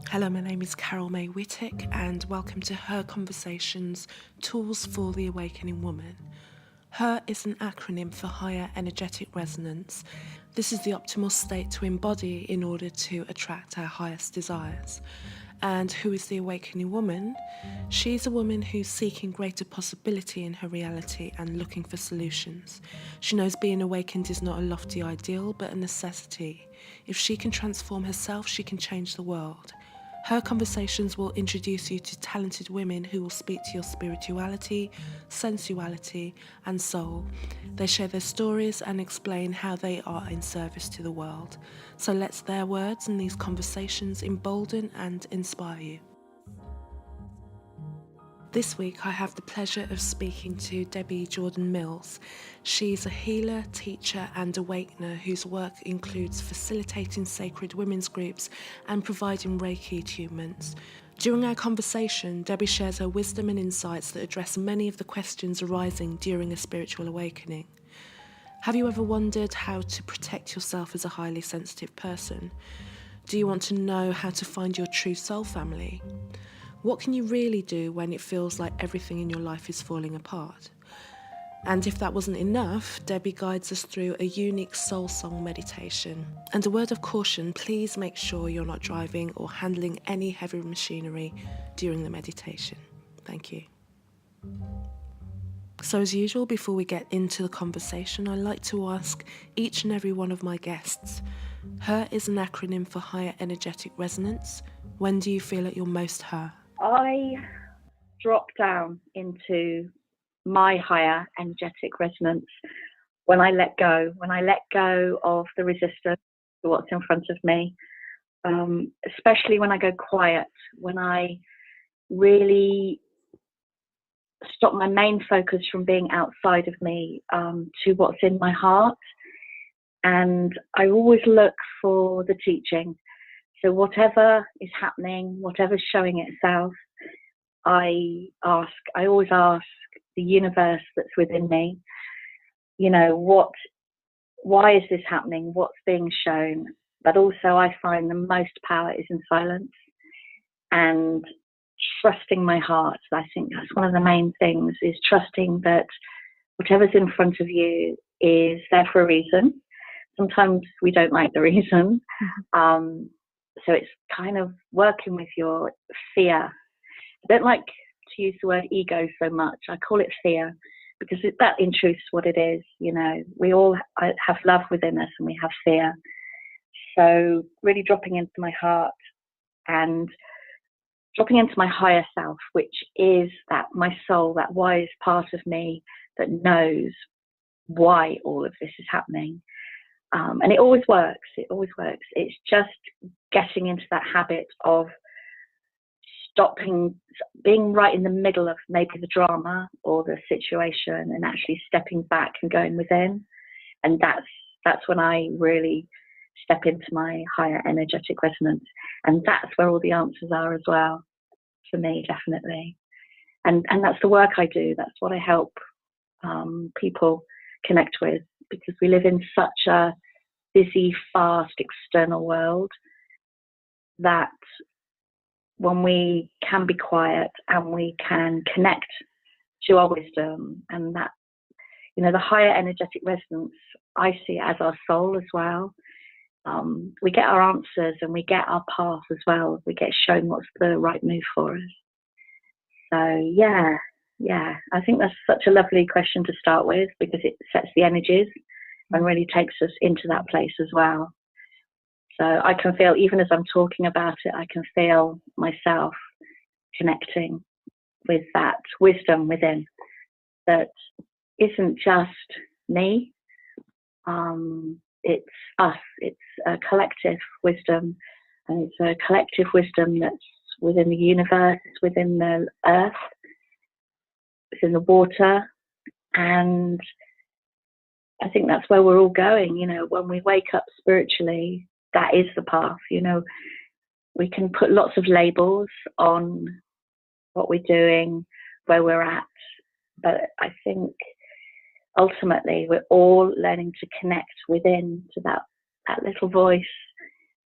Hello, my name is Carol May Whittick, and welcome to Her Conversations, Tools for the Awakening Woman. HER is an acronym for Higher Energetic Resonance. This is the optimal state to embody in order to attract our highest desires. And who is the awakening woman? She's a woman who's seeking greater possibility in her reality and looking for solutions. She knows being awakened is not a lofty ideal, but a necessity. If she can transform herself, she can change the world. Her conversations will introduce you to talented women who will speak to your spirituality, sensuality, and soul. They share their stories and explain how they are in service to the world. So let their words and these conversations embolden and inspire you. This week I have the pleasure of speaking to Debbie Jordan Mills. She's a healer, teacher and awakener whose work includes facilitating sacred women's groups and providing Reiki attunements. During our conversation, Debbie shares her wisdom and insights that address many of the questions arising during a spiritual awakening. Have you ever wondered how to protect yourself as a highly sensitive person? Do you want to know how to find your true soul family? What can you really do when it feels like everything in your life is falling apart? And if that wasn't enough, Debbie guides us through a unique soul song meditation. And a word of caution, please make sure you're not driving or handling any heavy machinery during the meditation. Thank you. So as usual, before we get into the conversation, I like to ask each and every one of my guests, HER is an acronym for Higher Energetic Resonance. When do you feel at your most HER? I drop down into my higher energetic resonance when I let go of the resistance to what's in front of me, especially when I go quiet, when I really stop my main focus from being outside of me to what's in my heart. And I always look for the teaching. So whatever is happening, whatever's showing itself, I always ask the universe that's within me, why is this happening? What's being shown? But also I find the most power is in silence and trusting my heart. I think that's one of the main things, is trusting that whatever's in front of you is there for a reason. Sometimes we don't like the reason. So it's kind of working with your fear. I don't like to use the word ego so much. I call it fear because that in truth is what it is. We all have love within us and we have fear. So really dropping into my heart and dropping into my higher self, which is my soul, that wise part of me that knows why all of this is happening. And it always works. It's just getting into that habit of stopping, being right in the middle of maybe the drama or the situation and actually stepping back and going within. And that's when I really step into my higher energetic resonance. And that's where all the answers are as well, for me, definitely. And that's the work I do. That's what I help people connect with, because we live in such a busy, fast external world that when we can be quiet and we can connect to our wisdom, and that, the higher energetic resonance, I see it as our soul as well. We get our answers and we get our path as well. We get shown what's the right move for us. So yeah, I think that's such a lovely question to start with, because it sets the energies and really takes us into that place as well. So I can feel, even as I'm talking about it, I can feel myself connecting with that wisdom within that isn't just me. It's us. It's a collective wisdom, and it's a collective wisdom that's within the universe, it's within the earth, it's in the water, and I think that's where we're all going. When we wake up spiritually, that is the path. We can put lots of labels on what we're doing, where we're at, but I think ultimately we're all learning to connect within to that little voice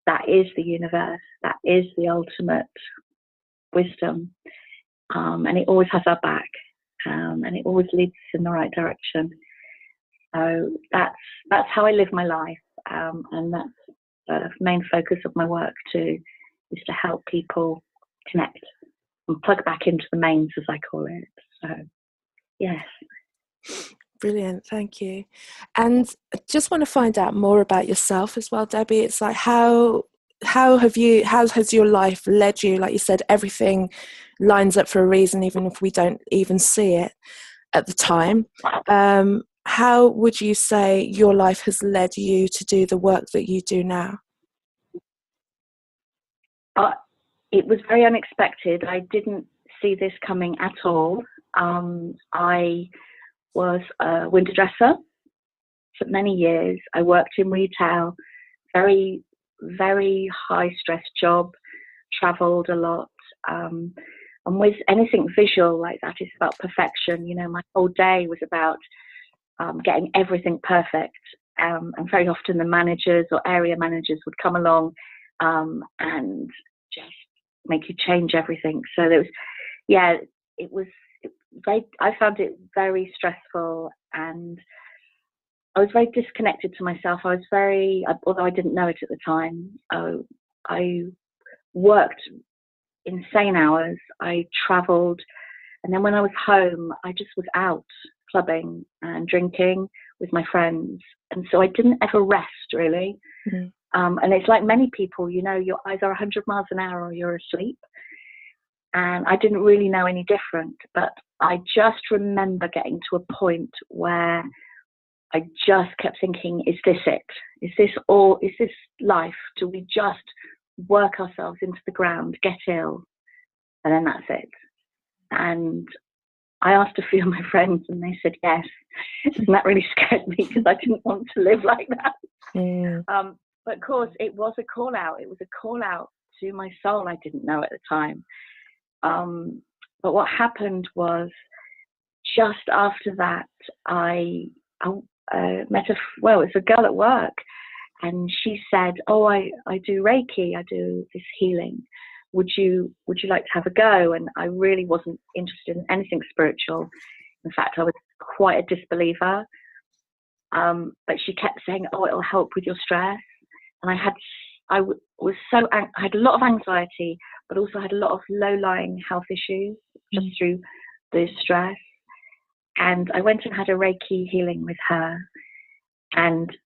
that is the universe, that is the ultimate wisdom, and it always has our back, and it always leads us in the right direction. So that's how I live my life, and that's the main focus of my work too, is to help people connect and plug back into the mains, as I call it. So yes. Brilliant, thank you. And I just want to find out more about yourself as well, Debbie. It's like how has your life led you? Like you said, everything lines up for a reason, even if we don't even see it at the time. How would you say your life has led you to do the work that you do now? It was very unexpected. I didn't see this coming at all. I was a window dresser for many years. I worked in retail, very, very high stress job, traveled a lot. And with anything visual like that, it's about perfection. You know, my whole day was about getting everything perfect. And very often the managers or area managers would come along and just make you change everything. So there was, I found it very stressful, and I was very disconnected to myself. I was although I didn't know it at the time, I worked insane hours. I traveled, and then when I was home, I just was out clubbing and drinking with my friends, and so I didn't ever rest really. Mm-hmm. And it's like many people, you know, you're either 100 miles an hour or you're asleep. And I didn't really know any different, but I just remember getting to a point where I just kept thinking, is this it? Is this all? Is this life? Do we just work ourselves into the ground, get ill, and then that's it? And I asked a few of my friends, and they said yes. And that really scared me, because I didn't want to live like that. Mm. But of course, it was a call out. It was a call out to my soul. I didn't know at the time. But what happened was, just after that, I met it's a girl at work, and she said, "Oh, I do Reiki. I do this healing. Would you like to have a go?" And I really wasn't interested in anything spiritual. In fact, I was quite a disbeliever. But she kept saying, "Oh, it'll help with your stress." And I had a lot of anxiety, but also had a lot of low-lying health issues just through the stress. And I went and had a Reiki healing with her, and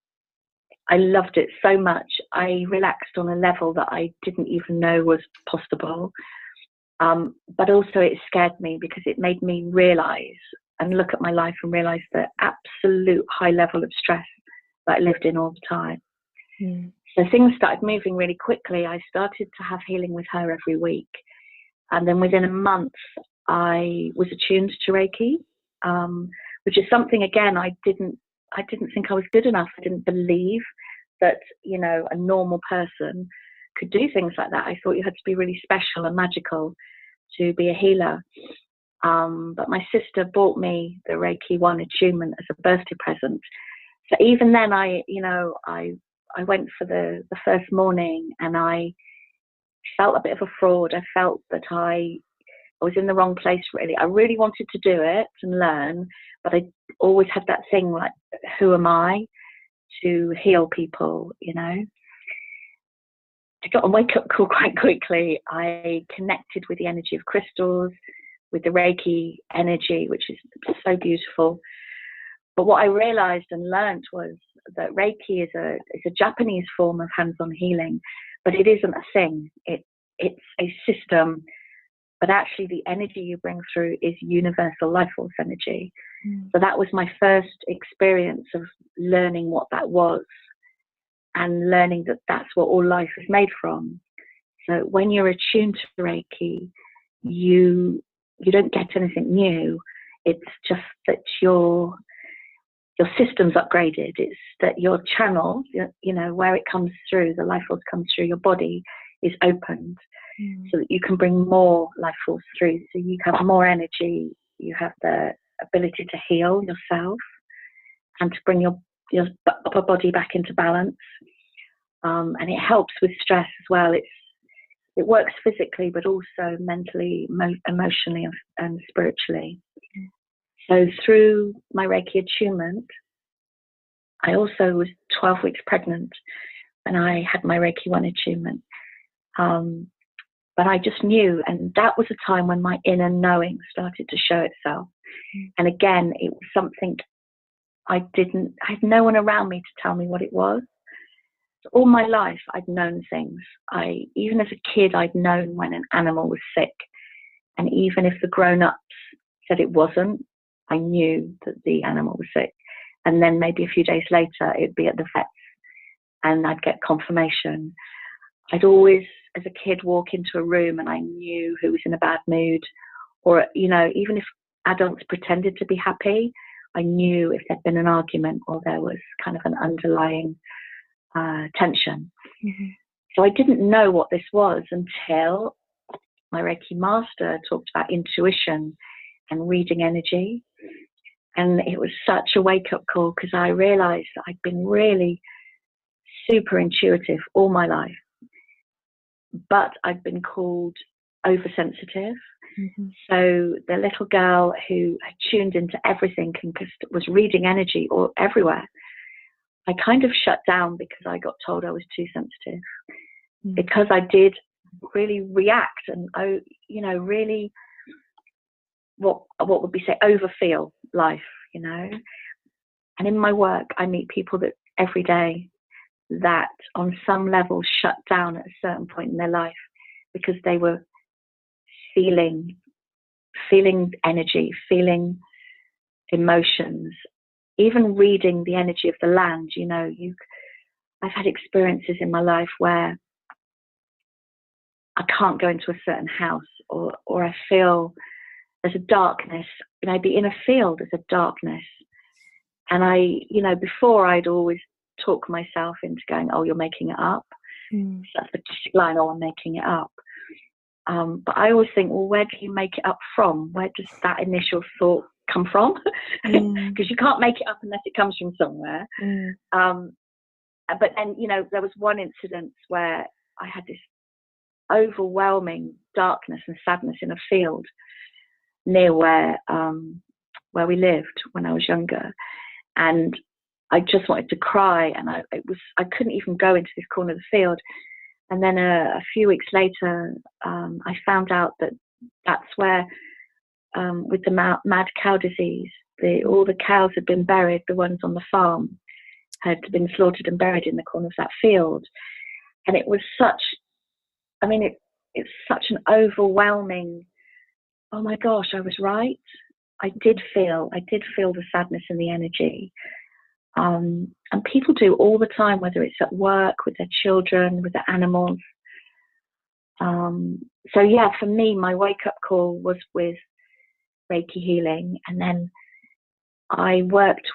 I loved it so much. I relaxed on a level that I didn't even know was possible. But also it scared me, because it made me realize and look at my life and realize the absolute high level of stress that I lived in all the time. Mm. So things started moving really quickly. I started to have healing with her every week. And then within a month, I was attuned to Reiki, which is something, again, I didn't think I was good enough. I didn't believe that, you know, a normal person could do things like that. I thought you had to be really special and magical to be a healer. But my sister bought me the Reiki 1 attunement as a birthday present. So even then, I went for the first morning, and I felt a bit of a fraud. I felt that I was in the wrong place, really. I really wanted to do it and learn, but I always had that thing like, who am I to heal people, you know? I got a wake-up call quite quickly. I connected with the energy of crystals, with the Reiki energy, which is so beautiful. But what I realized and learned was that Reiki is a Japanese form of hands-on healing, but it isn't a thing. It's a system, but actually the energy you bring through is universal life force energy. Mm. So that was my first experience of learning what that was, and learning that that's what all life is made from. So when you're attuned to Reiki, you don't get anything new. It's just that your system's upgraded. It's that your channel, you know, where it comes through, the life force comes through your body, is opened, so that you can bring more life force through. So you have more energy, you have the ability to heal yourself and to bring your upper body back into balance. And it helps with stress as well. It works physically, but also mentally, emotionally, and spiritually. So through my Reiki attunement, I also was 12 weeks pregnant and I had my Reiki 1 attunement. But I just knew, and that was a time when my inner knowing started to show itself. And again, it was something I had no one around me to tell me what it was. So all my life, I'd known things. Even as a kid, I'd known when an animal was sick. And even if the grown-ups said it wasn't, I knew that the animal was sick. And then maybe a few days later, it'd be at the vet's and I'd get confirmation. I'd always, as a kid, walk into a room and I knew who was in a bad mood. Or, even if adults pretended to be happy, I knew if there'd been an argument or there was kind of an underlying tension. Mm-hmm. So I didn't know what this was until my Reiki master talked about intuition and reading energy. And it was such a wake-up call because I realized that I'd been really super intuitive all my life, but I'd been called oversensitive. Mm-hmm. So the little girl who had tuned into everything and was reading energy everywhere, I kind of shut down because I got told I was too sensitive. Mm-hmm. Because I did really react and, really what would we say, overfeel life, And in my work, I meet people that every day that on some level shut down at a certain point in their life because they were feeling energy, feeling emotions, even reading the energy of the land. I've had experiences in my life where I can't go into a certain house or I feel there's a darkness, maybe in a field there's a darkness. And before I'd always talk myself into going, oh, you're making it up. Mm. So that's the classic line, oh, I'm making it up. But I always think, well, where do you make it up from? Where does that initial thought come from? Because you can't make it up unless it comes from somewhere. But then, there was one incident where I had this overwhelming darkness and sadness in a field near where we lived when I was younger. And I just wanted to cry, and I couldn't even go into this corner of the field. And then a few weeks later, I found out that that's where, with the mad cow disease, all the cows had been buried. The ones on the farm had been slaughtered and buried in the corner of that field. And it was it's such an overwhelming, oh my gosh, I was right. I did feel the sadness and the energy. And people do all the time, whether it's at work, with their children, with their animals. So yeah, for me, my wake-up call was with Reiki healing. And then I worked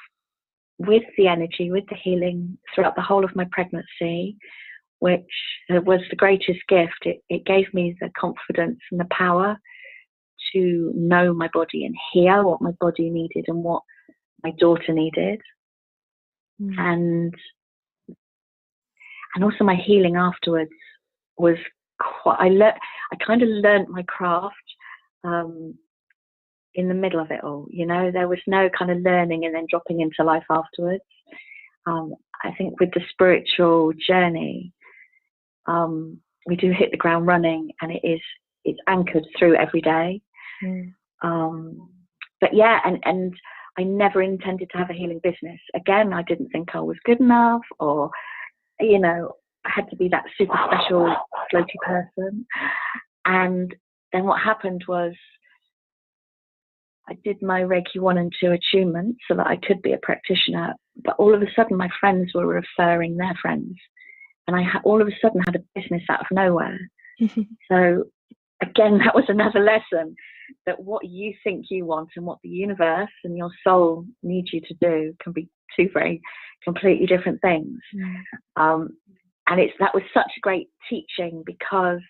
with the energy, with the healing throughout the whole of my pregnancy, which was the greatest gift. It gave me the confidence and the power to know my body and hear what my body needed and what my daughter needed. And also my healing afterwards was I kind of learned my craft in the middle of it all. There was no kind of learning and then dropping into life afterwards. I think with the spiritual journey, we do hit the ground running, and it's anchored through every day. But yeah, and I never intended to have a healing business. Again, I didn't think I was good enough, or I had to be that super special floaty person. And then what happened was I did my Reiki 1 and 2 attunement so that I could be a practitioner. But all of a sudden, my friends were referring their friends, and I all of a sudden had a business out of nowhere. So again, that was another lesson, that what you think you want and what the universe and your soul needs you to do can be two very completely different things. And that was such a great teaching, because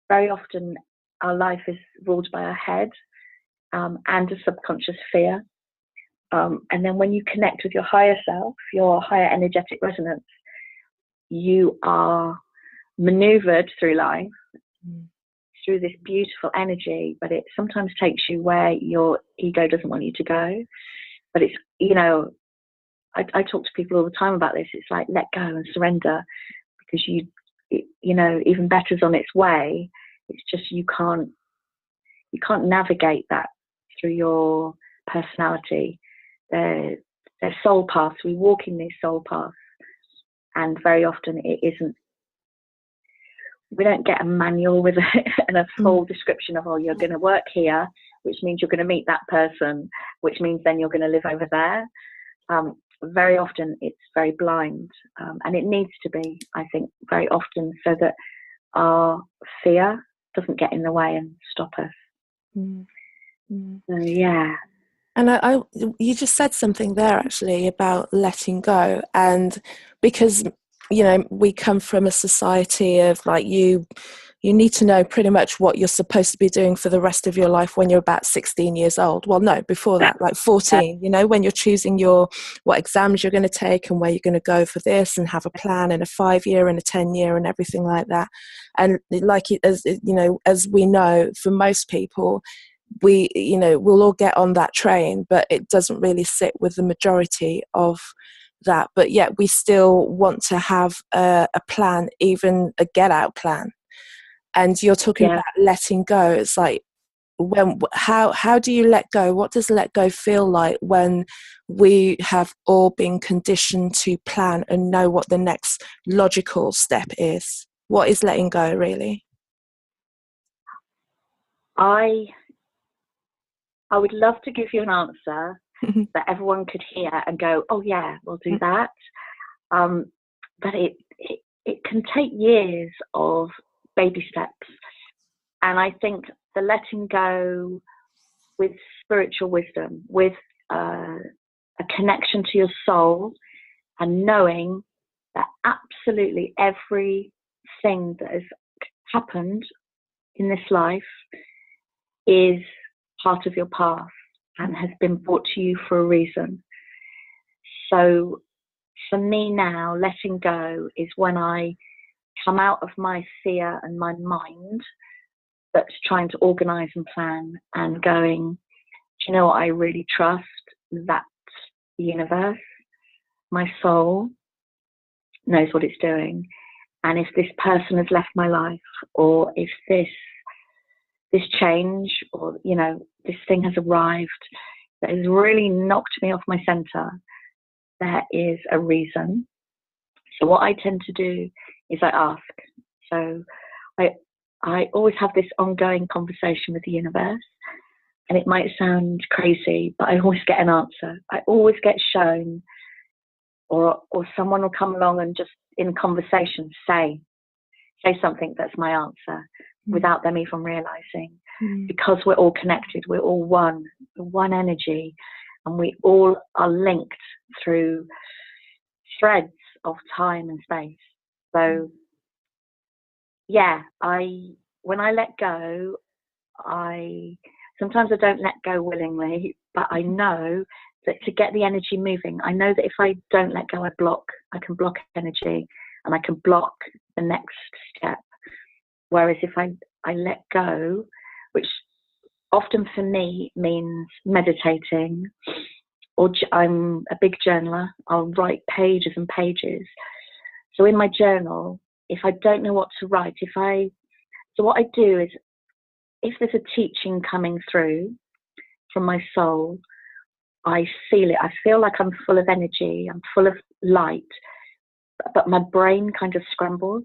very often our life is ruled by our head and a subconscious fear. And then when you connect with your higher self, your higher energetic resonance, you are maneuvered through life Mm. through this beautiful energy, but it sometimes takes you where your ego doesn't want you to go. But it's, you know, I talk to people all the time about this. It's like, let go and surrender, because you know, even better is on its way. It's just you can't navigate that through your personality. They're soul paths. We walk in these soul paths, and very often it isn't. We don't get a manual with it and a full description of, oh, you're going to work here, which means you're going to meet that person, which means then you're going to live over there. Very often it's very blind, and it needs to be, I think, very often, so that our fear doesn't get in the way and stop us. So, yeah. And you just said something there actually about letting go, and because, you know, we come from a society of like, you need to know pretty much what you're supposed to be doing for the rest of your life when you're about 16 years old. Well, no, before that, like 14, you know, when you're choosing what exams you're going to take and where you're going to go for this, and have a plan, and a 5-year and a 10-year and everything like that. And like, as you know, as we know, for most people, we'll all get on that train, but it doesn't really sit with the majority of that. But yet we still want to have a plan, even a get out plan. And you're talking about letting go. It's like, how do you let go? What does let go feel like when we have all been conditioned to plan and know what the next logical step is? What is letting go, really? I would love to give you an answer that everyone could hear and go, oh yeah, we'll do that. But it can take years of baby steps. And I think the letting go with spiritual wisdom, with a connection to your soul, and knowing that absolutely everything that has happened in this life is part of your past and has been brought to you for a reason. So for me now, letting go is when I come out of my fear and my mind that's trying to organize and plan, and going, do you know what, I really trust that the universe, my soul, knows what it's doing. And if this person has left my life, or if this change, or, you know, this thing has arrived that has really knocked me off my center, there is a reason. So what I tend to do is I ask. So I always have this ongoing conversation with the universe, and it might sound crazy, but I always get an answer. I always get shown, or someone will come along and just in conversation say something that's my answer, without them even realizing. Because we're all connected, we're all one energy, and we all are linked through threads of time and space. So yeah, when I let go, sometimes I don't let go willingly, but I know that to get the energy moving, I know that if I don't let go, I can block energy, and I can block the next step. Whereas if I let go, which often for me means meditating, or I'm a big journaler, I'll write pages and pages. So in my journal, if I don't know what to write, so what I do is, if there's a teaching coming through from my soul, I feel it. I feel like I'm full of energy, I'm full of light, but my brain kind of scrambles.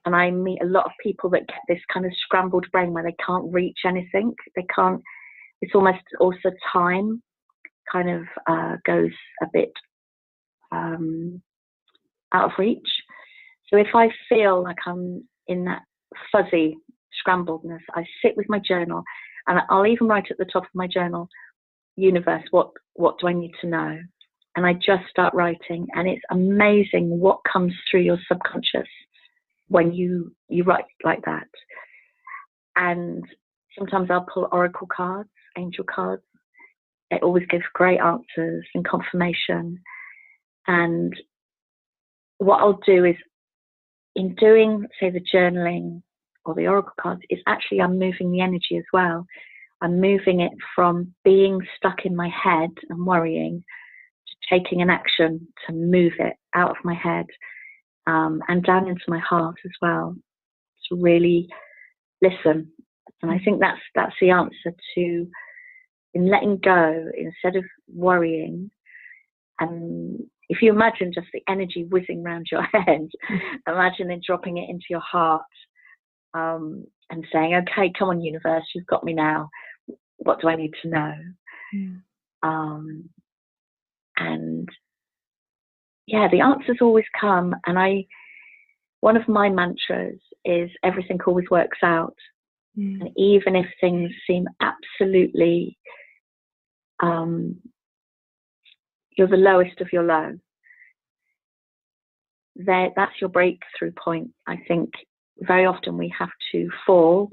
And I meet a lot of people that get this kind of scrambled brain where they can't reach anything. It's almost also time kind of goes a bit out of reach. So if I feel like I'm in that fuzzy scrambledness, I sit with my journal, and I'll even write at the top of my journal, universe, what do I need to know? And I just start writing, and it's amazing what comes through your subconscious when you write like that. And sometimes I'll pull oracle cards, angel cards. It always gives great answers and confirmation. And what I'll do is, in doing, say, the journaling or the oracle cards, is actually I'm moving the energy as well. I'm moving it from being stuck in my head and worrying to taking an action to move it out of my head and down into my heart as well, to really listen. And I think that's the answer to, in letting go, instead of worrying. And if you imagine just the energy whizzing around your head, imagine then dropping it into your heart and saying, okay, come on, universe, you've got me now. What do I need to know? And yeah, the answers always come. And one of my mantras is everything always works out. And even if things seem absolutely, you're the lowest of your low, that's your breakthrough point. I think very often we have to fall,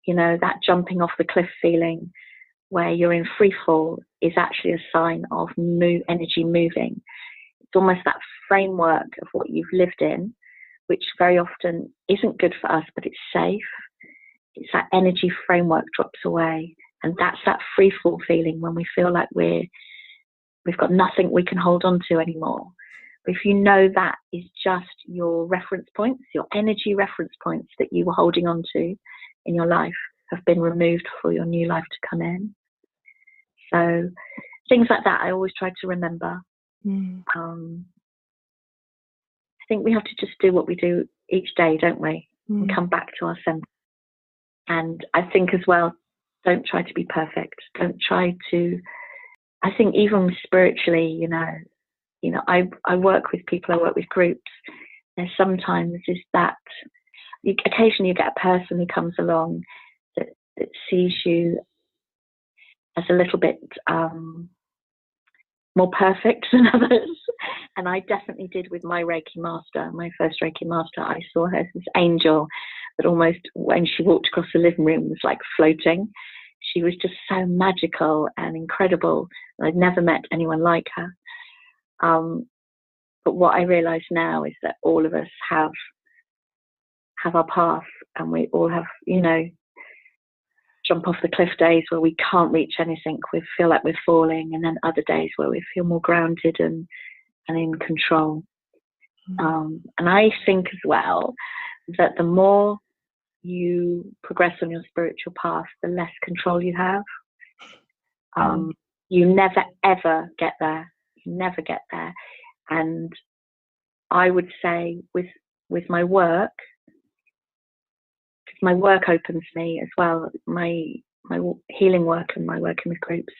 that jumping off the cliff feeling where you're in free fall is actually a sign of energy moving. It's almost that framework of what you've lived in, which very often isn't good for us, but it's safe. It's that energy framework drops away. And that's that free fall feeling when we feel like we've got nothing we can hold on to anymore. But if you know that is just your reference points, your energy reference points that you were holding on to in your life have been removed for your new life to come in. So things like that I always try to remember. I think we have to just do what we do each day, don't we? And come back to our center. And I think as well, don't try to be perfect. Don't try to, I think even spiritually, I work with people, I work with groups. There's sometimes is that occasionally you get a person who comes along that sees you as a little bit more perfect than others. And I definitely did with my Reiki master, my first Reiki master. I saw her as this angel that almost, when she walked across the living room, was like floating. She was just so magical and incredible. I'd never met anyone like her. But what I realise now is that all of us have our path, and we all have, jump off the cliff days where we can't reach anything, we feel like we're falling, and then other days where we feel more grounded and in control. And I think as well that the more you progress on your spiritual path, the less control you have. You never ever get there. You never get there. And I would say with my work, because my work opens me as well, my healing work and my working with groups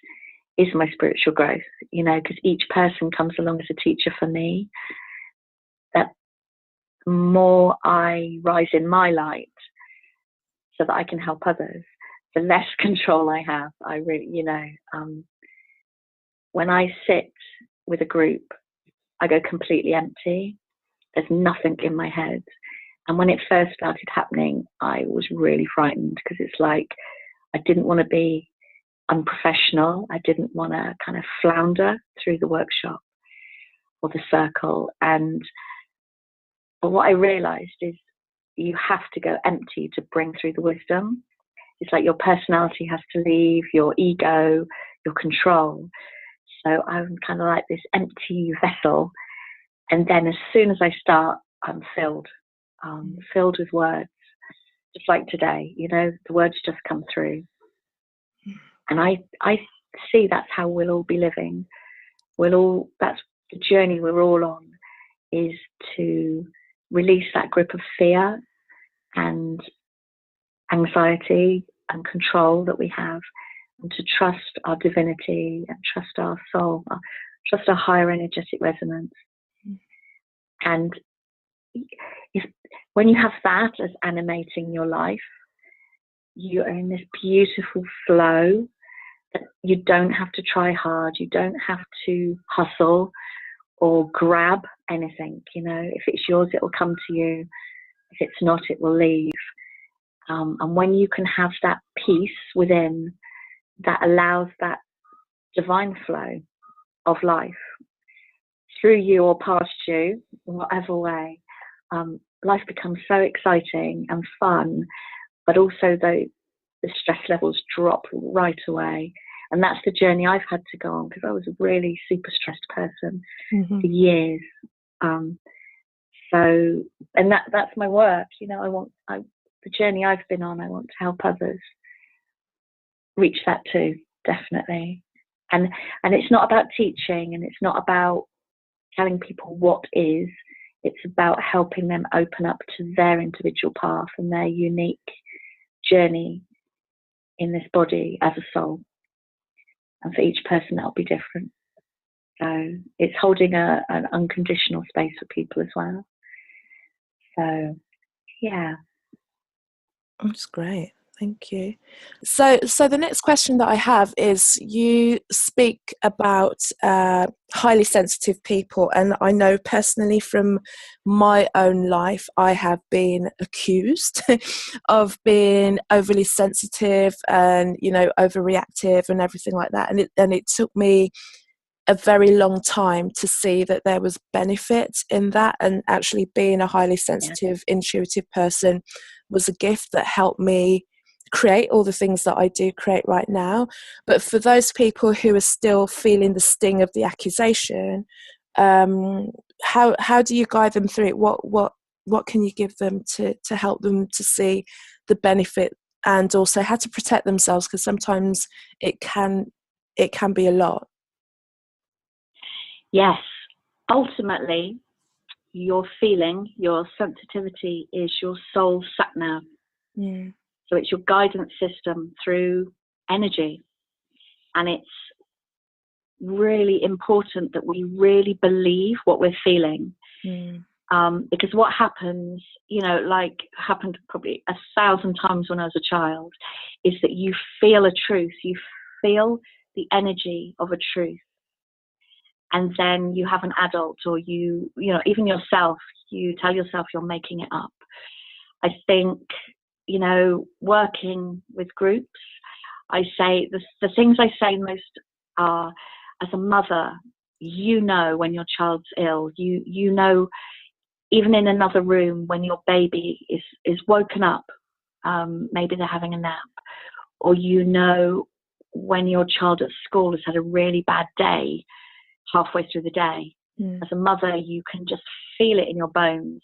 is my spiritual growth, because each person comes along as a teacher for me. That the more I rise in my light so that I can help others, the less control I have. I really, when I sit with a group, I go completely empty. There's nothing in my head. And when it first started happening, I was really frightened, because it's like I didn't want to be unprofessional. I didn't want to kind of flounder through the workshop or the circle. But what I realized is you have to go empty to bring through the wisdom. It's like your personality has to leave, your ego, your control. So I'm kind of like this empty vessel. And then as soon as I start, I'm filled with words, just like today, the words just come through. And I see that's how we'll all be living. That's the journey we're all on, is to release that grip of fear and anxiety and control that we have, and to trust our divinity and trust our soul, trust our higher energetic resonance. And when you have that as animating your life, you are in this beautiful flow that you don't have to try hard, you don't have to hustle or grab anything. If it's yours, it will come to you. If it's not, it will leave. And when you can have that peace within, that allows that divine flow of life through you or past you, in whatever way, life becomes so exciting and fun, but also the stress levels drop right away. And that's the journey I've had to go on, because I was a really super stressed person for years. And that's my work. You know, the journey I've been on, I want to help others reach that too, definitely. And it's not about teaching, and it's not about telling people what is. It's about helping them open up to their individual path and their unique journey in this body as a soul. And for each person, that'll be different. So it's holding an unconditional space for people as well. So, yeah. That's great. Thank you. So the next question that I have is, you speak about highly sensitive people, and I know personally from my own life, I have been accused of being overly sensitive and, you know, overreactive and everything like that. And it took me a very long time to see that there was benefit in that, and actually being a highly sensitive, intuitive person was a gift that helped me create all the things that I do create right now. But for those people who are still feeling the sting of the accusation, how do you guide them through it? What can you give them to help them to see the benefit, and also how to protect themselves, because sometimes it can be a lot. Yes, ultimately, your feeling, your sensitivity is your soul sat-nav. So it's your guidance system through energy. And it's really important that we really believe what we're feeling. Because what happens, you know, like happened probably 1,000 times when I was a child, is that you feel a truth. You feel the energy of a truth. And then you have an adult, or you know, even yourself, you tell yourself you're making it up. I think, you know, working with groups, I say the things I say most are, as a mother, you know when your child's ill. You know, even in another room, when your baby is woken up, maybe they're having a nap, or you know when your child at school has had a really bad day halfway through the day. As a mother, you can just feel it in your bones.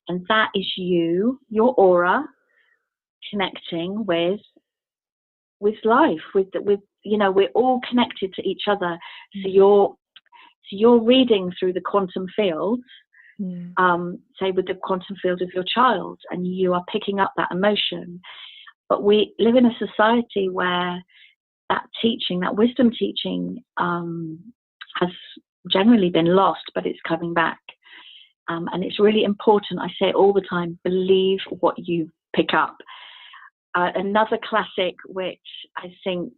And that is you, your aura, connecting with life, with you know, we're all connected to each other. So you're reading through the quantum fields, say with the quantum field of your child, and you are picking up that emotion. But we live in a society where that teaching, that wisdom teaching, has generally been lost, but it's coming back. And it's really important, I say it all the time, believe what you pick up. Another classic, which I think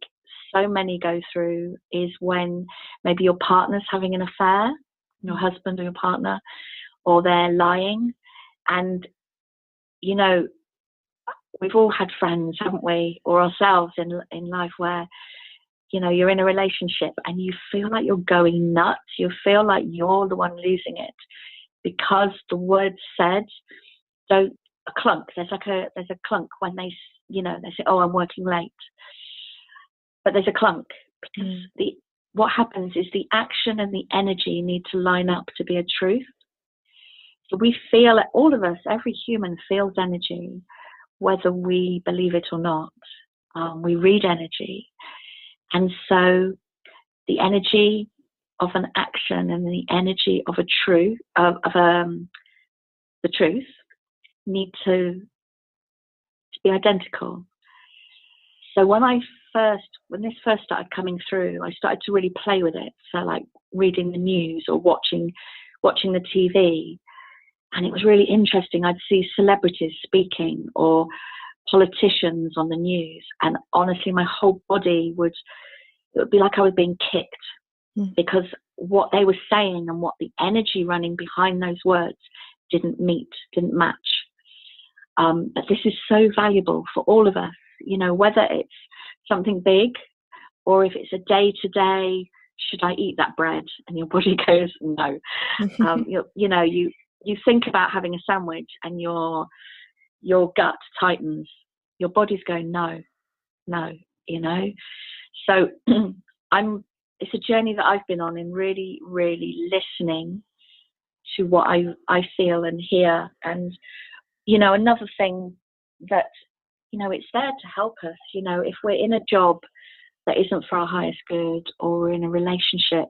so many go through, is when maybe your partner's having an affair, your husband or your partner, or they're lying. And, you know, we've all had friends, haven't we, or ourselves in life, where, you know, you're in a relationship and you feel like you're going nuts. You feel like you're the one losing it, because the words said don't, a clunk. There's a clunk when they, you know, they say, oh, I'm working late. But there's a clunk, because what happens is the action and the energy need to line up to be a truth. So we feel it, all of us, every human feels energy, whether we believe it or not. We read energy. And so the energy of an action and the energy of a truth, the truth, need to be identical. So when this first started coming through, I started to really play with it. So like reading the news or watching the TV. And it was really interesting. I'd see celebrities speaking or politicians on the news. And honestly, my whole body it would be like I was being kicked, because what they were saying and what the energy running behind those words didn't match. But this is so valuable for all of us, you know, whether it's something big or if it's a day-to-day should I eat that bread? And your body goes, no. You think about having a sandwich and your gut tightens. Your body's going, no. So it's a journey that I've been on in really, really listening to what I feel and hear. And, another thing that, it's there to help us, if we're in a job that isn't for our highest good, or we're in a relationship,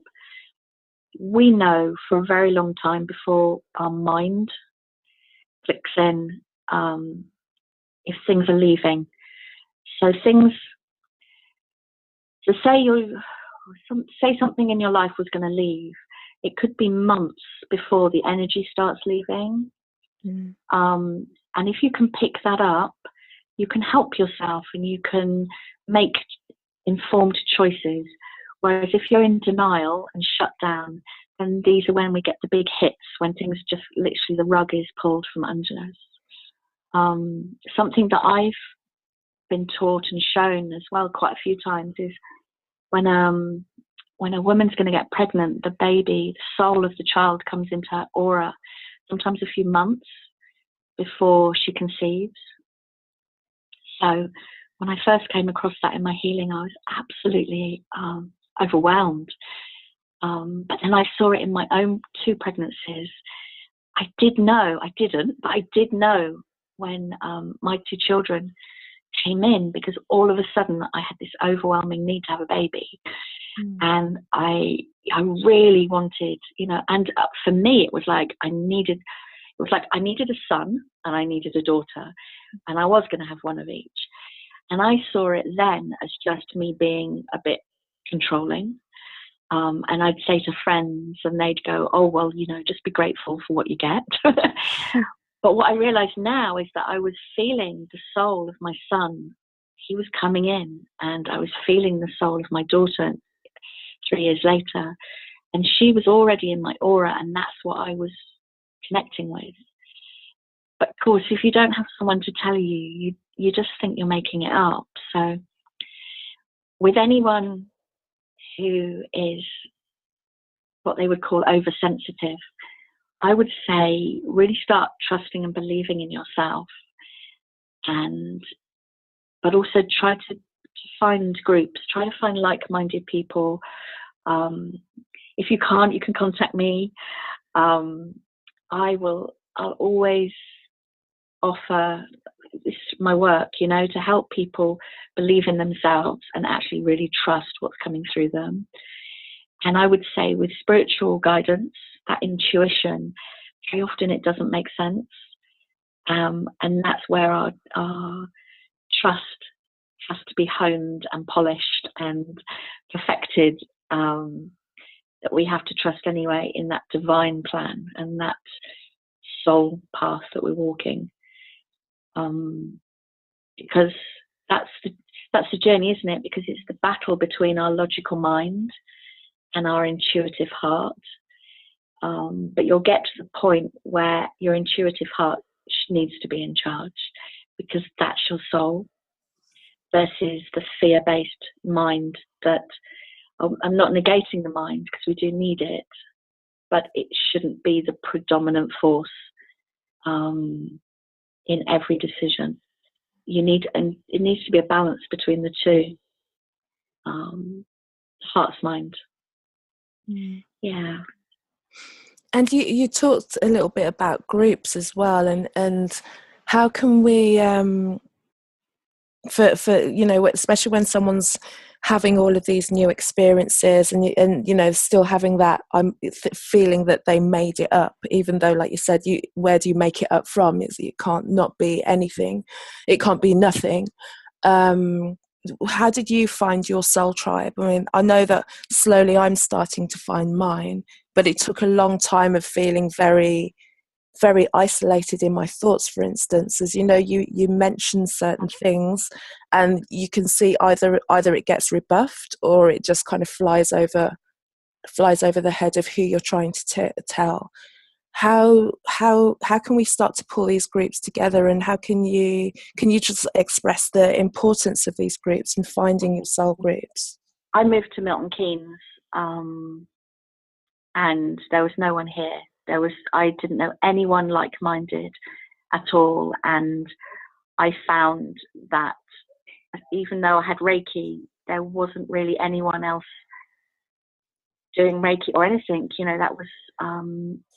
we know for a very long time before our mind clicks in, if things are leaving. So say something in your life was going to leave, it could be months before the energy starts leaving. And if you can pick that up, you can help yourself and you can make informed choices. Whereas if you're in denial and shut down, then these are when we get the big hits, when things just literally the rug is pulled from under us. Something that I've been taught and shown as well quite a few times is when a woman's going to get pregnant, the baby, the soul of the child comes into her aura, sometimes a few months before she conceives. So when I first came across that in my healing, I was absolutely overwhelmed. But then I saw it in my own 2 pregnancies. I did know when my 2 children came in, because all of a sudden I had this overwhelming need to have a baby. And I really wanted, and for me it was like I needed a son and I needed a daughter, and I was going to have one of each. And I saw it then as just me being a bit controlling. And I'd say to friends and they'd go, oh, well, just be grateful for what you get. But what I realized now is that I was feeling the soul of my son. He was coming in, and I was feeling the soul of my daughter 3 years later. And she was already in my aura, and that's what I was connecting with. But of course, if you don't have someone to tell you, you just think you're making it up. So with anyone who is what they would call oversensitive, I would say really start trusting and believing in yourself, but also try to find groups, try to find like-minded people. If you can't, you can contact me. I'll always offer my work, to help people believe in themselves and actually really trust what's coming through them. And I would say with spiritual guidance, that intuition, very often it doesn't make sense. And that's where our trust has to be honed and polished and perfected, that we have to trust anyway in that divine plan and that soul path that we're walking. Because that's the journey, isn't it? Because it's the battle between our logical mind and our intuitive heart. But you'll get to the point where your intuitive heart needs to be in charge, because that's your soul, versus the fear-based mind that, I'm not negating the mind, because we do need it, but it shouldn't be the predominant force in every decision. And it needs to be a balance between the two. Heart's mind. Yeah. And you talked a little bit about groups as well, and how can we, for especially when someone's having all of these new experiences and still having that feeling that they made it up, even though, like you said, where do you make it up from? It can't not be anything, it can't be nothing. How did you find your soul tribe? I mean, I know that slowly I'm starting to find mine, but it took a long time of feeling very, very isolated in my thoughts, for instance. As you mention certain things and you can see either it gets rebuffed or it just kind of flies over the head of who you're trying to tell. How can we start to pull these groups together, and how can you just express the importance of these groups and finding your soul groups? I moved to Milton Keynes and there was no one here. I didn't know anyone like-minded at all, and I found that even though I had Reiki, there wasn't really anyone else doing Reiki or anything. That was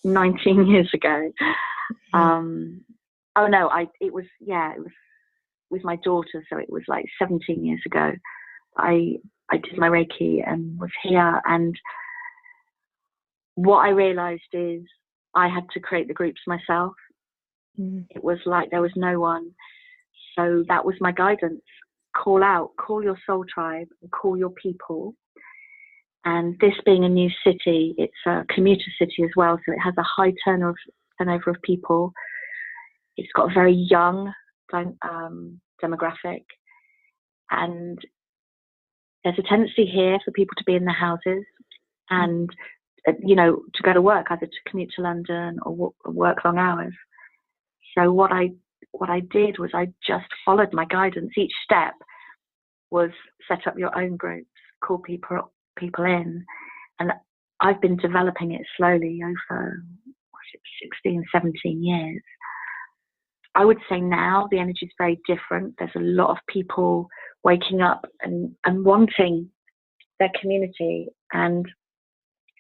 19 years ago. Oh no, it was with my daughter, so it was like 17 years ago. I did my Reiki and was here, and what I realized is I had to create the groups myself. It was like there was no one, so that was my guidance. Call your soul tribe, and call your people. And this being a new city, it's a commuter city as well, so it has a high turnover of people. It's got a very young demographic, and there's a tendency here for people to be in their houses and to go to work, either to commute to London or work long hours. So what I did was I just followed my guidance. Each step was set up your own groups, call people in, and I've been developing it slowly over 16, 17 years. I would say now the energy is very different. There's a lot of people waking up and wanting their community, and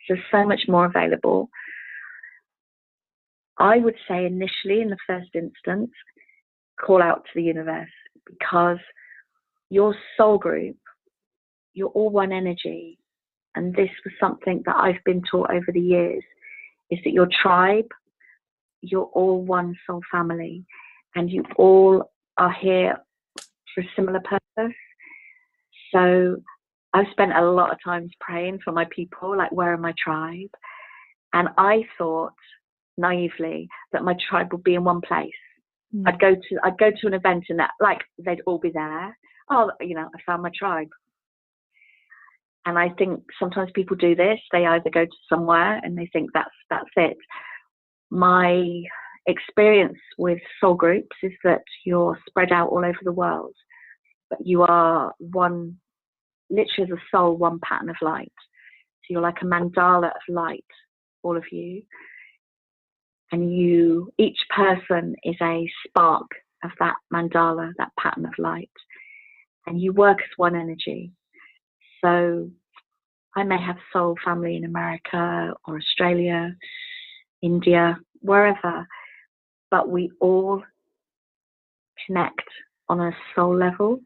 there's so much more available. I would say initially, in the first instance, call out to the universe, because your soul group, you're all one energy. And this was something that I've been taught over the years, is that your tribe, you're all one soul family, and you all are here for a similar purpose. So I've spent a lot of times praying for my people, like, where are my tribe? And I thought naively that my tribe would be in one place. I'd go to an event and that, like, they'd all be there. Oh, I found my tribe. And I think sometimes people do this. They either go to somewhere and they think that's it. My experience with soul groups is that you're spread out all over the world, but you are one, literally as a soul, one pattern of light. So you're like a mandala of light, all of you. And each person is a spark of that mandala, that pattern of light. And you work as one energy. So I may have soul family in America or Australia, India, wherever, but we all connect on a soul level.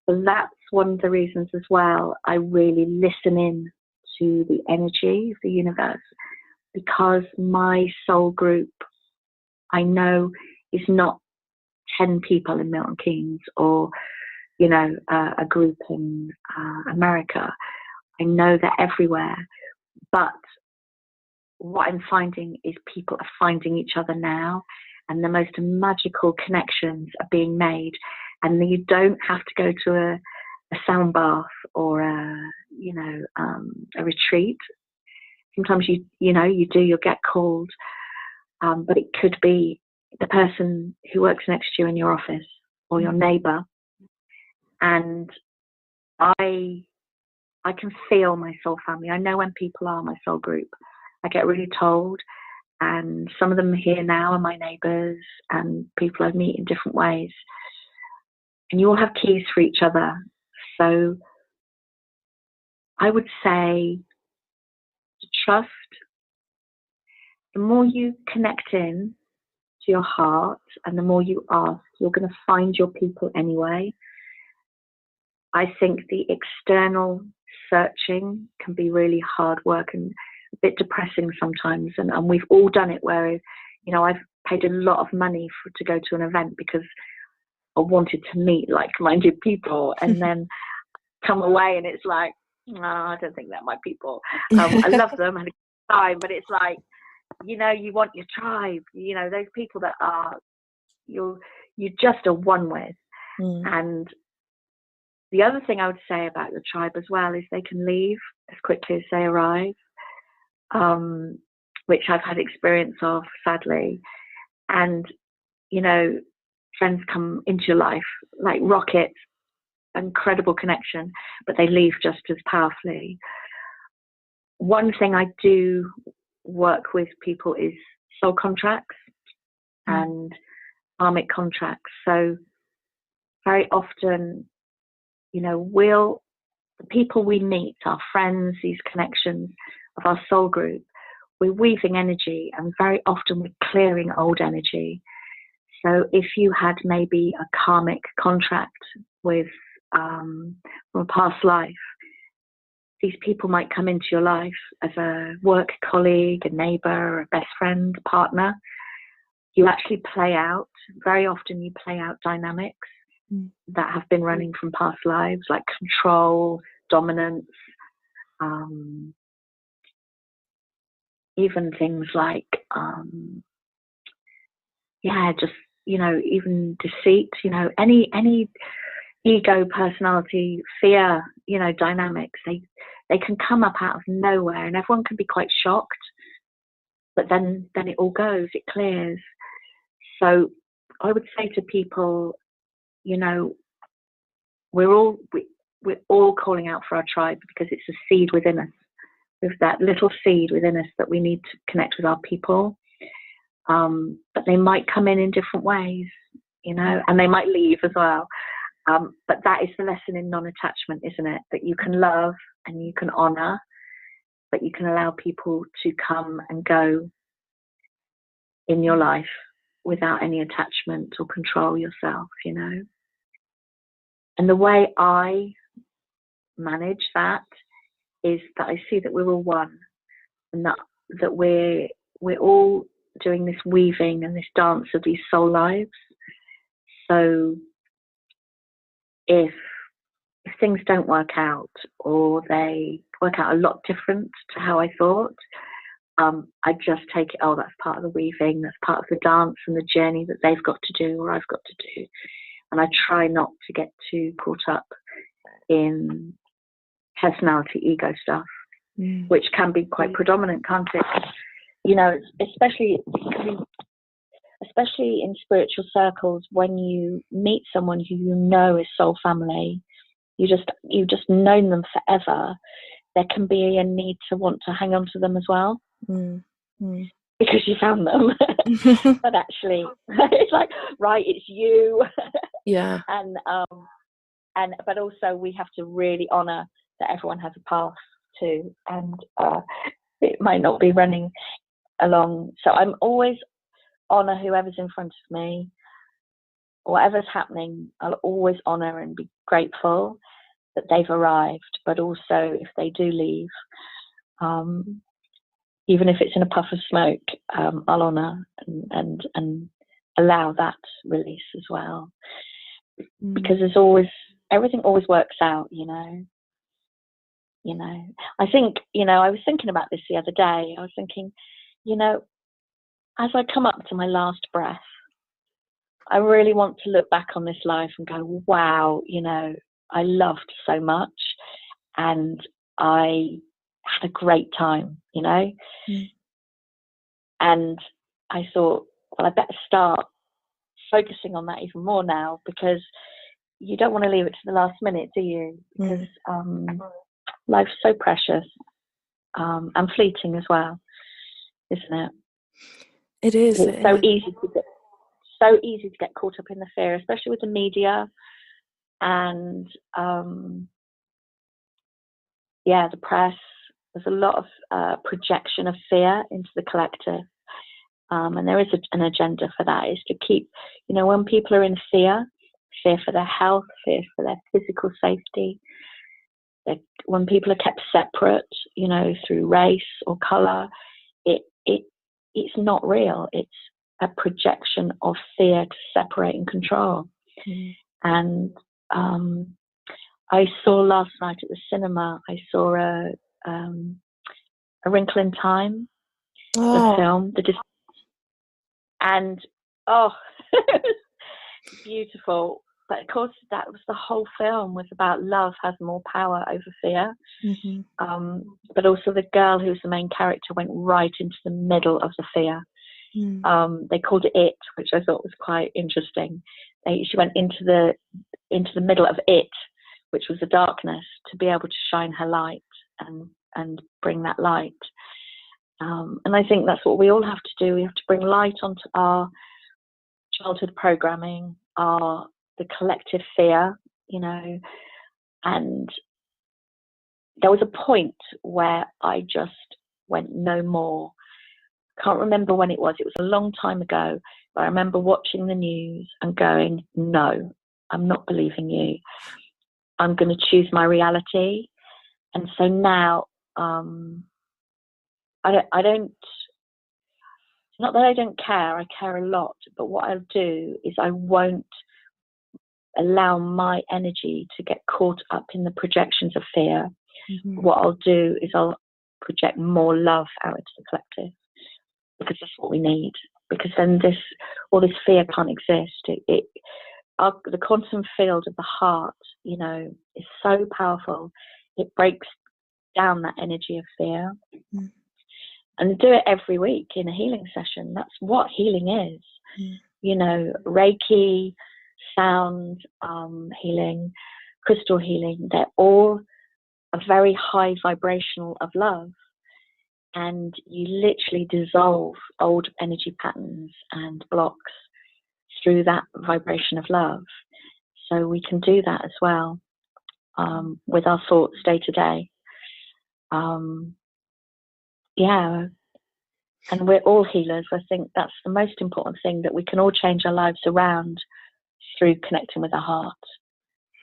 So that's one of the reasons as well I really listen in to the energy of the universe, because my soul group, I know, is not 10 people in Milton Keynes or, a group in America. I know they're everywhere. But what I'm finding is people are finding each other now, and the most magical connections are being made. And you don't have to go to a sound bath or a retreat. Sometimes you'll get called, but it could be the person who works next to you in your office or your neighbour. And I can feel my soul family. I know when people are my soul group. I get really told, and some of them here now are my neighbours and people I meet in different ways. And you all have keys for each other. So I would say to trust. The more you connect in to your heart and the more you ask, you're going to find your people anyway. I think the external searching can be really hard work and a bit depressing sometimes. And we've all done it where, I've paid a lot of money to go to an event because I wanted to meet like-minded people, and then come away and it's like, no, I don't think they're my people. I love them, I had a good time, but it's like, you want your tribe, those people that are you just are one with. And the other thing I would say about your tribe as well is they can leave as quickly as they arrive, which I've had experience of, sadly. And friends come into your life like rockets, incredible connection, but they leave just as powerfully. one thing I do work with people is soul contracts and karmic contracts. So very often, the people we meet, our friends, these connections of our soul group, we're weaving energy, and very often we're clearing old energy. So if you had maybe a karmic contract with from a past life, these people might come into your life as a work colleague, a neighbor, a best friend, partner. You actually very often you play out dynamics that have been running from past lives, like control, dominance, even things like, even deceit, any ego, personality, fear, dynamics, they can come up out of nowhere, and everyone can be quite shocked, but then it all goes, it clears. So I would say to people, we're all calling out for our tribe, because it's a seed within us. With that little seed within us that we need to connect with our people. But they might come in different ways, and they might leave as well. But that is the lesson in non-attachment, isn't it? That you can love and you can honor, but you can allow people to come and go in your life without any attachment or control yourself, And the way I manage that is that I see that we're all one, and that we're all doing this weaving and this dance of these soul lives. So if things don't work out, or they work out a lot different to how I thought, I just take it, that's part of the weaving, that's part of the dance and the journey that they've got to do or I've got to do. And I try not to get too caught up in personality, ego stuff, which can be quite predominant, can't it? Especially in spiritual circles, when you meet someone who is soul family, you've just known them forever, there can be a need to want to hang on to them as well, because you found them. But actually, it's like, right, it's you. Yeah. But also we have to really honor that everyone has a path too, and it might not be running along. So I'm always honor whoever's in front of me, whatever's happening. I'll always honor and be grateful that they've arrived, but also if they do leave, even if it's in a puff of smoke, I'll honor and allow that release as well, because everything always works out, I think, I was thinking about this the other day. I was thinking, as I come up to my last breath, I really want to look back on this life and go, wow, I loved so much, and I had a great time, And I thought, well, I better start focusing on that even more now, because you don't want to leave it to the last minute, do you? Because life's so precious, and fleeting as well, isn't it? It is. It's so easy to get caught up in the fear, especially with the media and the press. There's a lot of projection of fear into the collective, and there is an agenda for that. Is to keep, when people are in fear for their health, fear for their physical safety, when people are kept separate, through race or colour, it's not real. It's a projection of fear to separate and control. And I saw last night at the cinema, I saw A Wrinkle in Time, the film, and beautiful. But of course, that was the whole film, was about love has more power over fear. But also the girl who's the main character went right into the middle of the fear. They called it, which I thought was quite interesting. She went into the middle of it, which was the darkness, to be able to shine her light and bring that light. And I think that's what we all have to do. We have to bring light onto our childhood programming, the collective fear, and there was a point where I just went no more. Can't remember when it was. It was a long time ago. But I remember watching the news and going, no, I'm not believing you. I'm going to choose my reality. And so now, I don't, not that I don't care, I care a lot, but what I'll do is I won't allow my energy to get caught up in the projections of fear. Mm-hmm. What I'll do is I'll project more love out into the collective, because that's what we need. Because then all this fear can't exist. The quantum field of the heart, is so powerful. It breaks down that energy of fear. Mm. And do it every week in a healing session. That's what healing is. Mm. Reiki, sound healing, crystal healing, they're all a very high vibrational of love. And you literally dissolve old energy patterns and blocks through that vibration of love. So we can do that as well with our thoughts day to day. And we're all healers. I think that's the most important thing, that we can all change our lives around through connecting with our heart.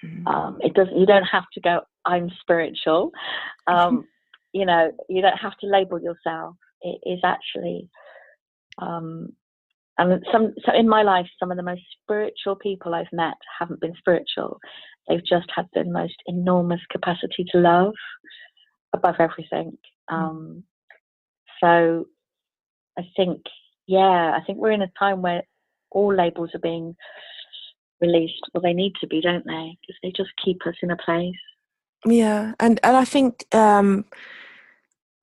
You don't have to go, I'm spiritual. You don't have to label yourself. It is actually, and so in my life, some of the most spiritual people I've met haven't been spiritual. They've just had the most enormous capacity to love above everything. So I think we're in a time where all labels are being released. Well, they need to be, don't they? Because they just keep us in a place. Yeah, and I think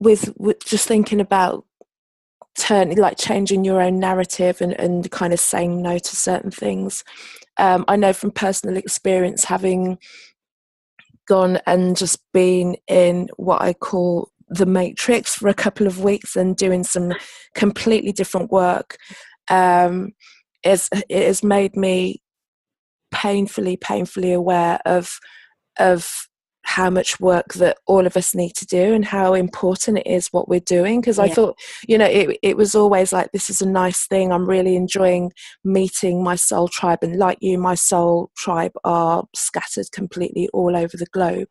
with just thinking about changing your own narrative and kind of saying no to certain things. I know from personal experience, having gone and just been in what I call the matrix for a couple of weeks and doing some completely different work, it has made me painfully aware of how much work that all of us need to do and how important it is what we're doing. Because I thought, it was always like, this is a nice thing. I'm really enjoying meeting my soul tribe. And like you, my soul tribe are scattered completely all over the globe.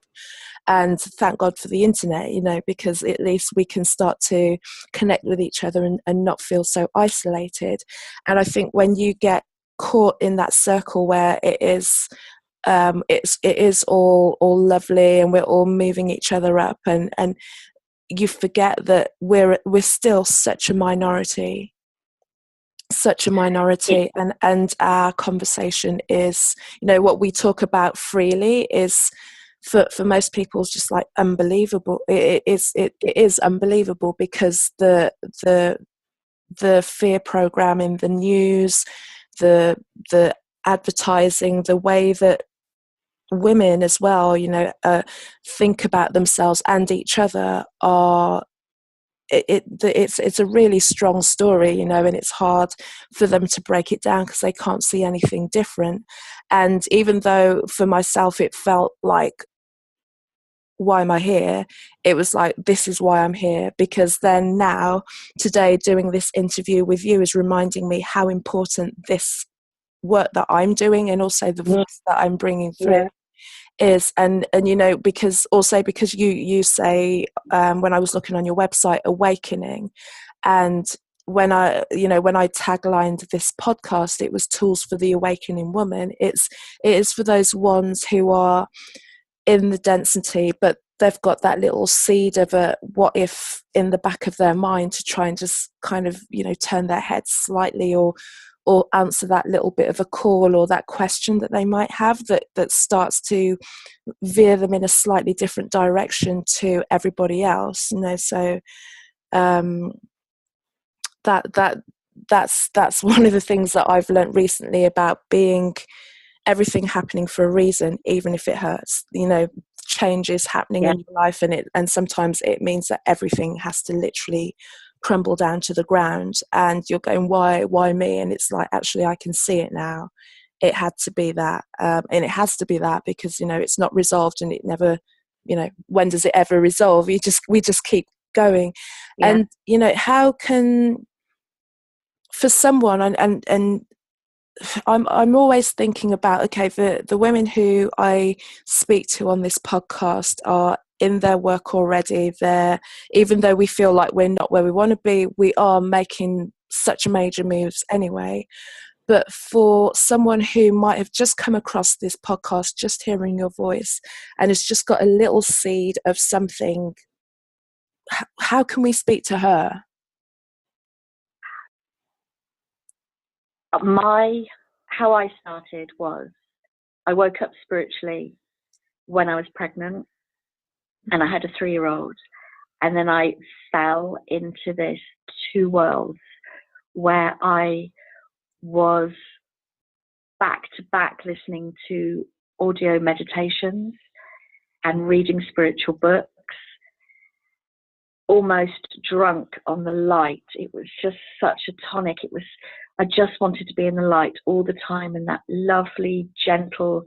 And thank God for the internet, because at least we can start to connect with each other and not feel so isolated. And I think when you get caught in that circle where it is all lovely and we're all moving each other up, and you forget that we're still such a minority, and our conversation is, what we talk about freely is for most people is just like unbelievable. It is unbelievable, because the fear programming, the news, the advertising, the way that women as well, think about themselves and each other it's a really strong story, and it's hard for them to break it down because they can't see anything different. And even though for myself it felt like, why am I here? It was like, this is why I'm here, because then now today doing this interview with you is reminding me how important this work that I'm doing and also the voice that I'm bringing through is. And because you say, when I was looking on your website, awakening, and when I taglined this podcast, it was tools for the awakening woman. It is for those ones who are in the density, but they've got that little seed of a what if in the back of their mind, to try and just kind of turn their head slightly, or answer that little bit of a call or that question that they might have that starts to veer them in a slightly different direction to everybody else. So that's one of the things that I've learned recently about being everything happening for a reason, even if it hurts. change is happening in your life, and sometimes it means that everything has to literally crumble down to the ground, and you're going, why me? And it's like, actually, I can see it now. It had to be that, and it has to be that, because it's not resolved, and it never, when does it ever resolve? We just keep going. And how can, for someone, and I'm always thinking about, okay, the women who I speak to on this podcast are in their work already. Even though we feel like we're not where we want to be, we are making such major moves anyway. But for someone who might have just come across this podcast, just hearing your voice, and has just got a little seed of something, how can we speak to her? How I started was, I woke up spiritually when I was pregnant, and I had a 3-year-old, and then I fell into this two worlds where I was back to back listening to audio meditations and reading spiritual books, almost drunk on the light. It was just such a tonic. I just wanted to be in the light all the time, and that lovely, gentle,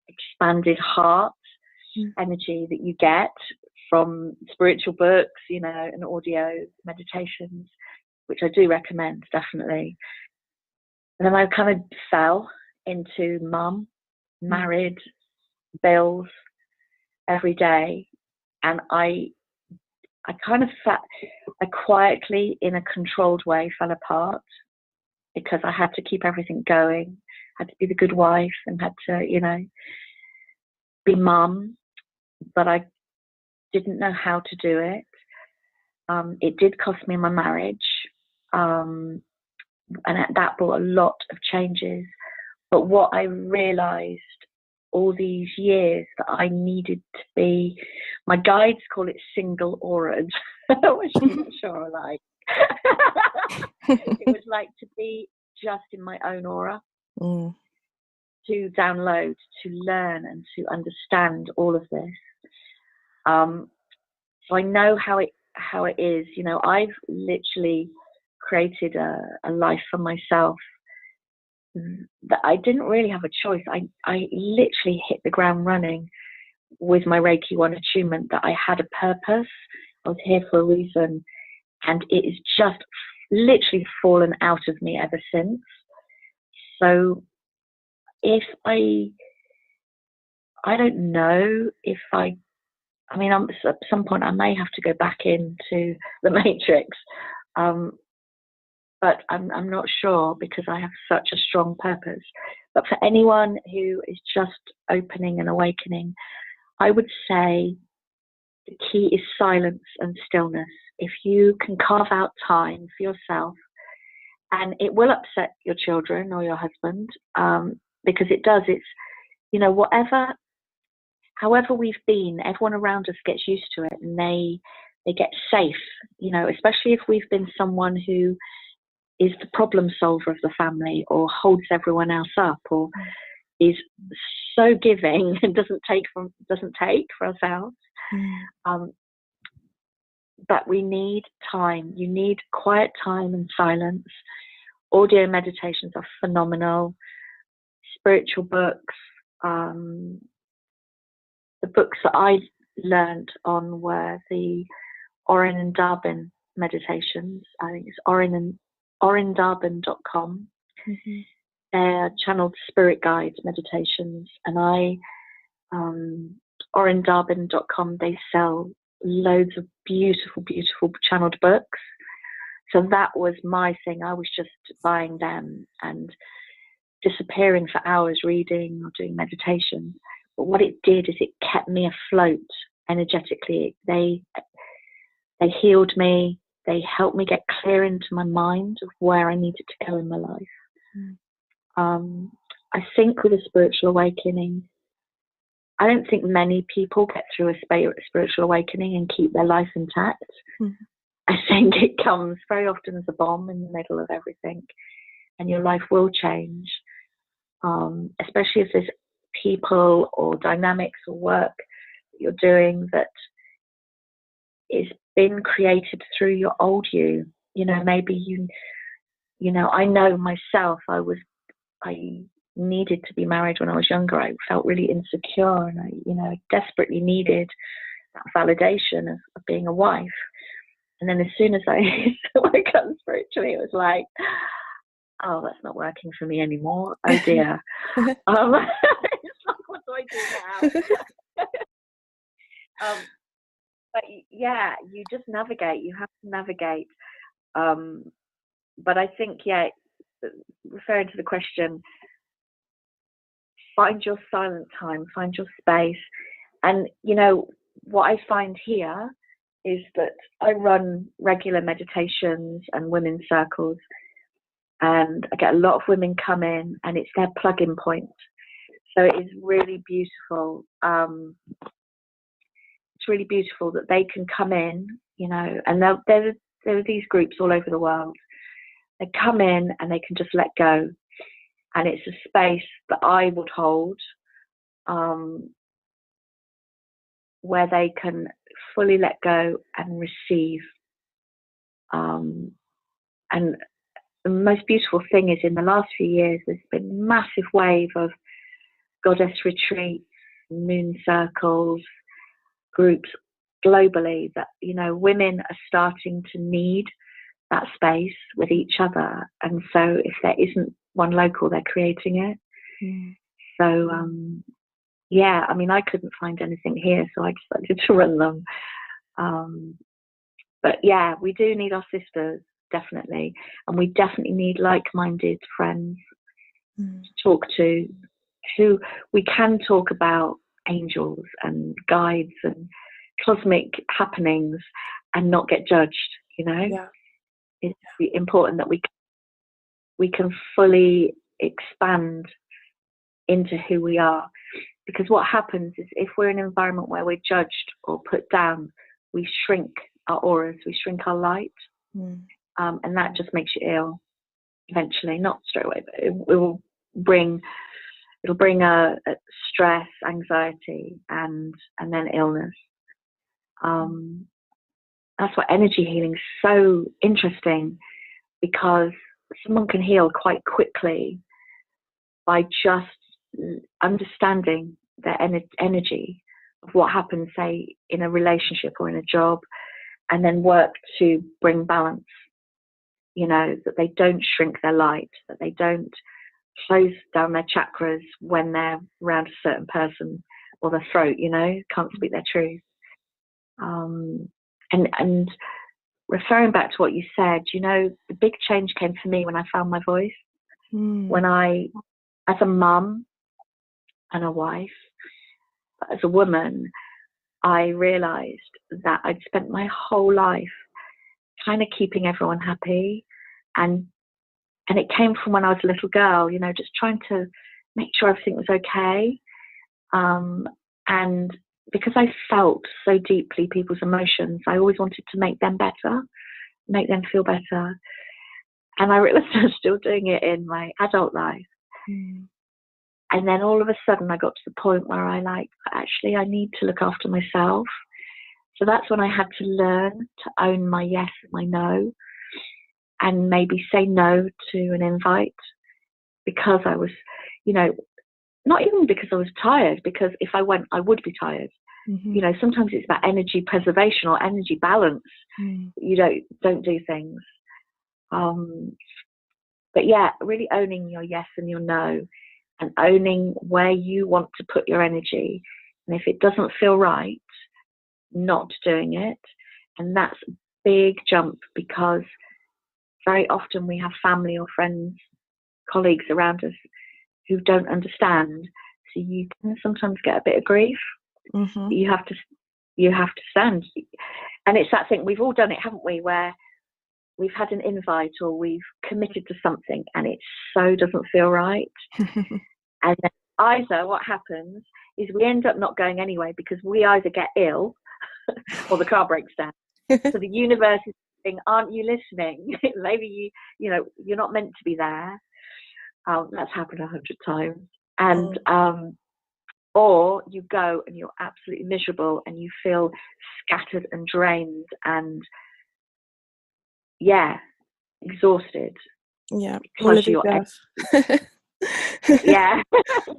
expanded heart energy that you get from spiritual books, and audio meditations, which I do recommend, definitely. And then I kind of fell into mum, married, bills every day. And I kind of I quietly, in a controlled way, fell apart, because I had to keep everything going, had to be the good wife, and had to, be mum, but I didn't know how to do it. It did cost me my marriage, and that brought a lot of changes. But what I realised all these years, that I needed to be, my guides call it single auraed, which I'm not sure I like. It was like to be just in my own aura, to download, to learn, and to understand all of this. So I know how it is. I've literally created a life for myself that I didn't really have a choice. I literally hit the ground running with my Reiki 1 attunement, that I had a purpose. I was here for a reason, and it has just literally fallen out of me ever since. So if I don't know if at some point I may have to go back into the matrix, but I'm not sure, because I have such a strong purpose. But for anyone who is just opening and awakening, I would say the key is silence and stillness. If you can carve out time for yourself, and it will upset your children or your husband, because it does. It's, however we've been, everyone around us gets used to it, and they get safe, especially if we've been someone who is the problem solver of the family, or holds everyone else up, or is so giving and doesn't take for ourselves. But we need time. You need quiet time and silence. Audio meditations are phenomenal. Spiritual books. The books that I learned on were the Orin and Darbin meditations. I think it's orindarbin.com. They're channeled spirit guides meditations, and orindarbin.com, they sell loads of beautiful, beautiful channeled books. So that was my thing. I was just buying them and disappearing for hours reading or doing meditation. But what it did is it kept me afloat energetically. They healed me. They helped me get clear into my mind of where I needed to go in my life. I think with a spiritual awakening, I don't think many people get through a spiritual awakening and keep their life intact. I think it comes very often as a bomb in the middle of everything, and your life will change, especially if there's people or dynamics or work you're doing that is been created through your old you. Maybe I know myself, I needed to be married when I was younger. I felt really insecure, and I desperately needed that validation of being a wife. And then as soon as I woke up spiritually, it was like, oh, that's not working for me anymore. Oh dear. It's like, what do I do now? But yeah, you just navigate. You have to navigate. But I think, yeah, referring to the question, find your silent time, find your space. And what I find here is that I run regular meditations and women's circles, and I get a lot of women come in, and it's their plug-in point. So it is really beautiful. It's really beautiful that they can come in, and there are these groups all over the world. They come in and they can just let go, and it's a space that I would hold, where they can fully let go and receive. And the most beautiful thing is, in the last few years, there's been a massive wave of goddess retreats, moon circles, groups globally that, women are starting to need that space with each other. And so if there isn't one local, they're creating it. So, yeah, I mean, I couldn't find anything here, so I decided to run them. But yeah, we do need our sisters, definitely. And we definitely need like-minded friends to talk to, who we can talk about angels and guides and cosmic happenings and not get judged, Yeah. It's important that we can fully expand into who we are. Because what happens is, if we're in an environment where we're judged or put down, we shrink our auras, we shrink our light, and that just makes you ill eventually. Not straight away, but it will bring a stress, anxiety, and then illness. That's why energy healing is so interesting, because someone can heal quite quickly by just understanding their energy of what happens, say, in a relationship or in a job, and then work to bring balance. That they don't shrink their light, that they don't close down their chakras when they're around a certain person, or their throat, can't speak their truth. And referring back to what you said, the big change came for me when I found my voice. When I, as a mum and a wife, as a woman, I realized that I'd spent my whole life kind of keeping everyone happy, and it came from when I was a little girl, just trying to make sure everything was okay. And because I felt so deeply people's emotions, I always wanted to make them better, make them feel better. And I realized I was still doing it in my adult life. And then all of a sudden I got to the point where I I need to look after myself. So that's when I had to learn to own my yes and my no, and maybe say no to an invite, because I was, not even because I was tired, because if I went, I would be tired. Sometimes it's about energy preservation or energy balance. You don't do things. But yeah, really owning your yes and your no, and owning where you want to put your energy. And if it doesn't feel right, not doing it. And that's a big jump, because very often we have family or friends, colleagues around us who don't understand. So you can sometimes get a bit of grief. You have to stand. And it's that thing, we've all done it, haven't we, where we've had an invite or we've committed to something and it so doesn't feel right. And then either what happens is we end up not going anyway, because we either get ill or the car breaks down. So the universe is saying, aren't you listening? Maybe you're not meant to be there. That's happened 100 times. And or you go and you're absolutely miserable and you feel scattered and drained and exhausted. Yeah, all of the above. Yeah.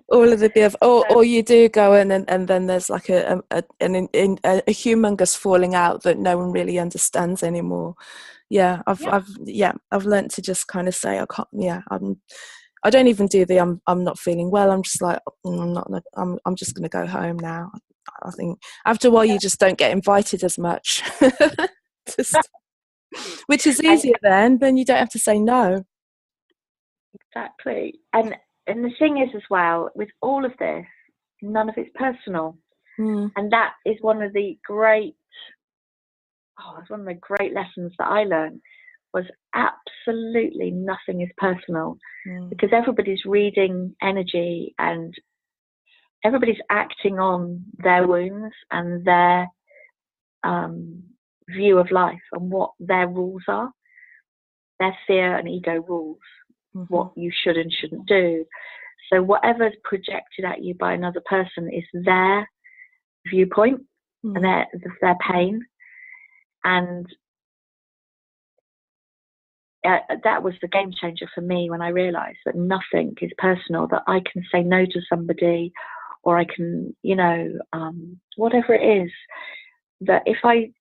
All of the above. Or you do go in and then there's like a humongous falling out that no one really understands anymore. Yeah, I've learned to just kind of say I can't. Yeah, I don't even do the I'm not feeling well. I'm just like I'm just going to go home now. I think after a while you just don't get invited as much, which is easier then you don't have to say no. Exactly. And the thing is as well, with all of this, none of it's personal. And that is one of the great lessons that I learned, was absolutely nothing is personal, because everybody's reading energy and everybody's acting on their wounds and their view of life and what their rules are. Their fear and ego rules what you should and shouldn't do. So whatever's projected at you by another person is their viewpoint and their pain. And that was the game changer for me, when I realized that nothing is personal, that I can say no to somebody, or I can, whatever it is, that if I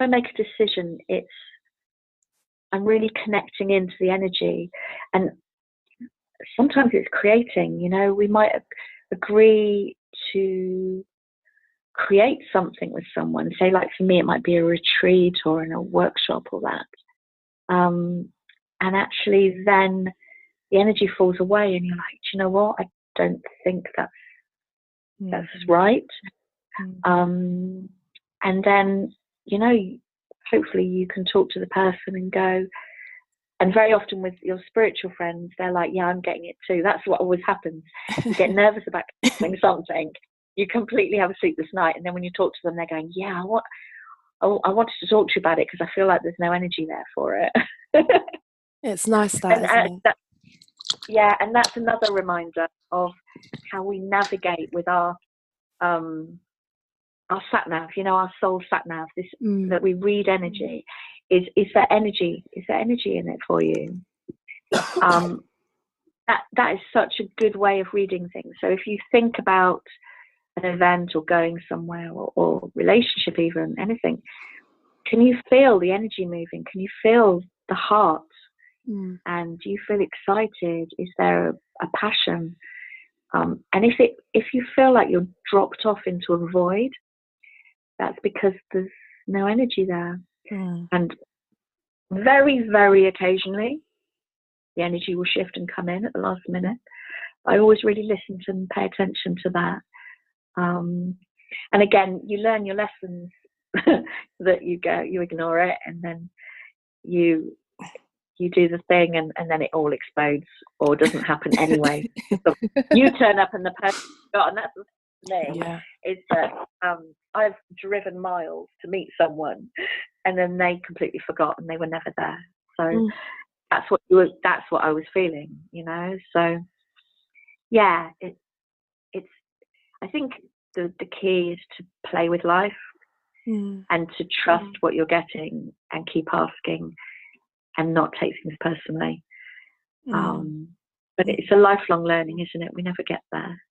make a decision, I'm really connecting into the energy. And sometimes it's creating, we might agree to create something with someone, say, like for me it might be a retreat or in a workshop or that, and actually then the energy falls away and you're like, do you know what, I don't think that's right. And then hopefully you can talk to the person and go, and very often with your spiritual friends, they're like, yeah, I'm getting it too. That's what always happens. You get nervous about doing something, you completely have a sleepless night, and then when you talk to them, they're going, yeah, I wanted to talk to you about it because I feel like there's no energy there for it. It's nice that, isn't it? And that's another reminder of how we navigate with our sat nav, our soul sat nav, that we read energy. Is there energy? Is there energy in it for you? That is such a good way of reading things. So if you think about an event or going somewhere or relationship, even anything, can you feel the energy moving? Can you feel the heart? And do you feel excited? Is there a passion? And if you feel like you're dropped off into a void, that's because there's no energy there. And very, very occasionally, the energy will shift and come in at the last minute. I always really listen to and pay attention to that. And again, you learn your lessons that you ignore it, and then you do the thing, and then it all explodes or doesn't happen anyway. So you turn up and the person forgot, and that's the thing. Yeah. Is that I've driven miles to meet someone, and then they completely forgot and they were never there. So that's what I was feeling, So yeah, it's I think the key is to play with life and to trust what you're getting and keep asking and not take things personally. But it's a lifelong learning, isn't it? We never get there.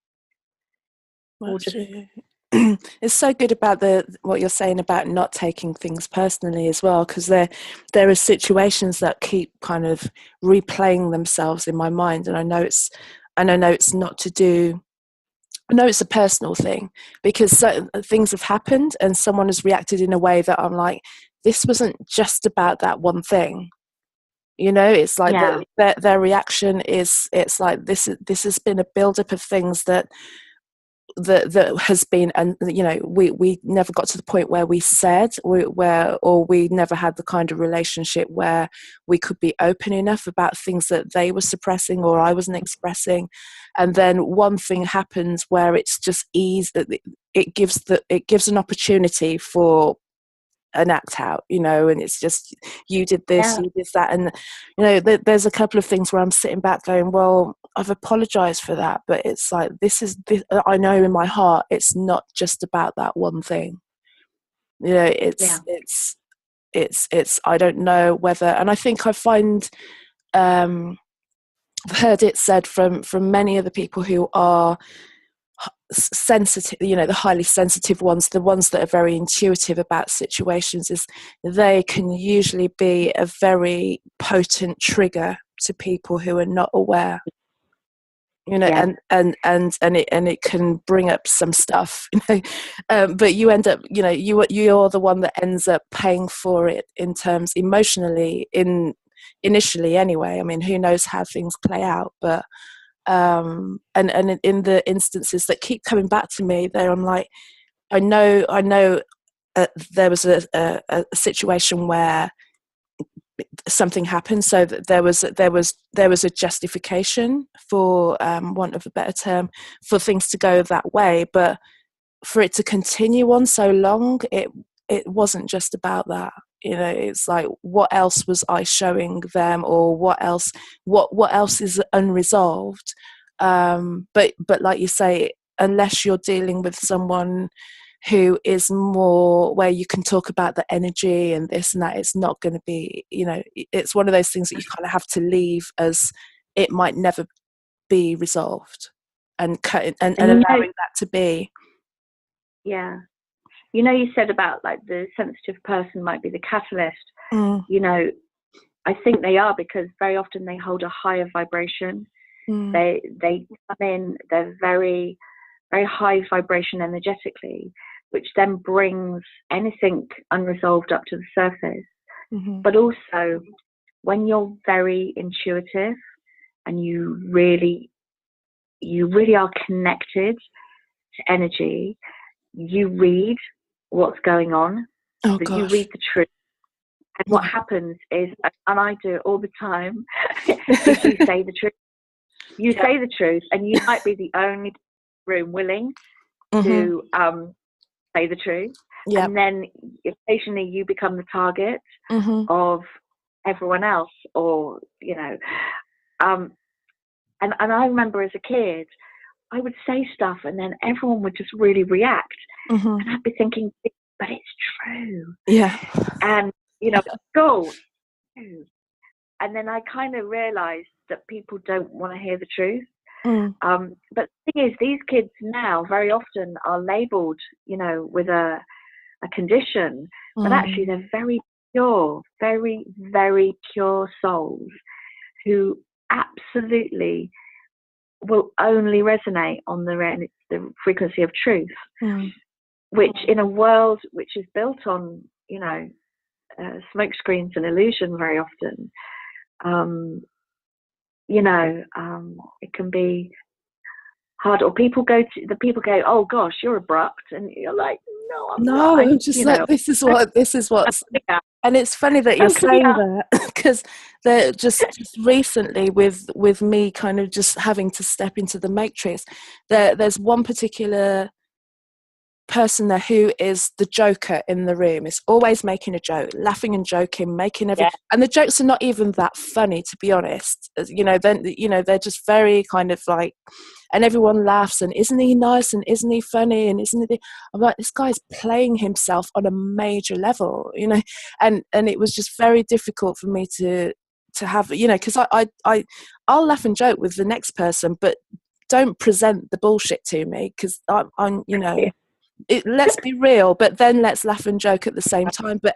It's so good about what you're saying about not taking things personally as well, because there are situations that keep kind of replaying themselves in my mind, and I know it's not to do. I know it's a personal thing, because certain things have happened and someone has reacted in a way that I'm like, this wasn't just about that one thing. It's like their reaction is, it's like this has been a build-up of things that has been, and we never got to the point where we said we never had the kind of relationship where we could be open enough about things that they were suppressing or I wasn't expressing. And then one thing happens where it's just it gives an opportunity for an act out, and it's just, you did this, you did that, and there's a couple of things where I'm sitting back going, well, I've apologized for that, but it's like, this, I know in my heart it's not just about that one thing. You know, it's I don't know whether, and I think I find, I've heard it said from many of the people who are sensitive, you know, the highly sensitive ones, the ones that are very intuitive about situations, is they can usually be a very potent trigger to people who are not aware, you know. And it can bring up some stuff, you know. But you end up, you know, you're the one that ends up paying for it in terms emotionally, initially anyway. I mean, who knows how things play out, but and in the instances that keep coming back to me there, I'm like, I know there was a situation where something happened, so that there was a justification, for want of a better term, for things to go that way, but for it to continue on so long, it wasn't just about that. You know, it's like, what else was I showing them, or what else is unresolved? But like you say, unless you're dealing with someone who is more where you can talk about the energy and this and that, it's not going to be, you know, it's one of those things that you kind of have to leave, as it might never be resolved, and allowing that to be. Yeah. You know, you said about like the sensitive person might be the catalyst. You know, I think they are, because very often they hold a higher vibration. They come in, they're very, very high vibration energetically, which then brings anything unresolved up to the surface. But also, when you're very intuitive and you really are connected to energy, you read what's going on, that you read the truth. And what happens is, and I do it all the time, is you say the truth. You say the truth, and you might be the only room willing to say the truth. And then occasionally you become the target of everyone else, or, you know. And I remember as a kid, I would say stuff and then everyone would just really react. And I'd be thinking, but it's true. Yeah. And, you know, go. And then I kind of realized that people don't want to hear the truth. But the thing is, these kids now very often are labeled, you know, with a condition, but actually they're very pure, very, very pure souls who absolutely will only resonate on the frequency of truth, which in a world which is built on, you know, smoke screens and illusion very often, you know, it can be hard. Or people go, oh gosh, you're abrupt, and you're like, no, I'm just like, this is what's and it's funny that you're saying that, because they're just recently, with me kind of just having to step into the matrix, there's one particular person there who is the joker in the room. Is always making a joke, laughing and joking, making and the jokes are not even that funny, to be honest. You know, then, you know, they're just very kind of like, and everyone laughs, and isn't he nice, and isn't he funny, and isn't he, I'm like, this guy's playing himself on a major level, you know. And it was just very difficult for me to have, you know, because I'll laugh and joke with the next person, but don't present the bullshit to me, because I'm you know, let's be real, but then let's laugh and joke at the same time. But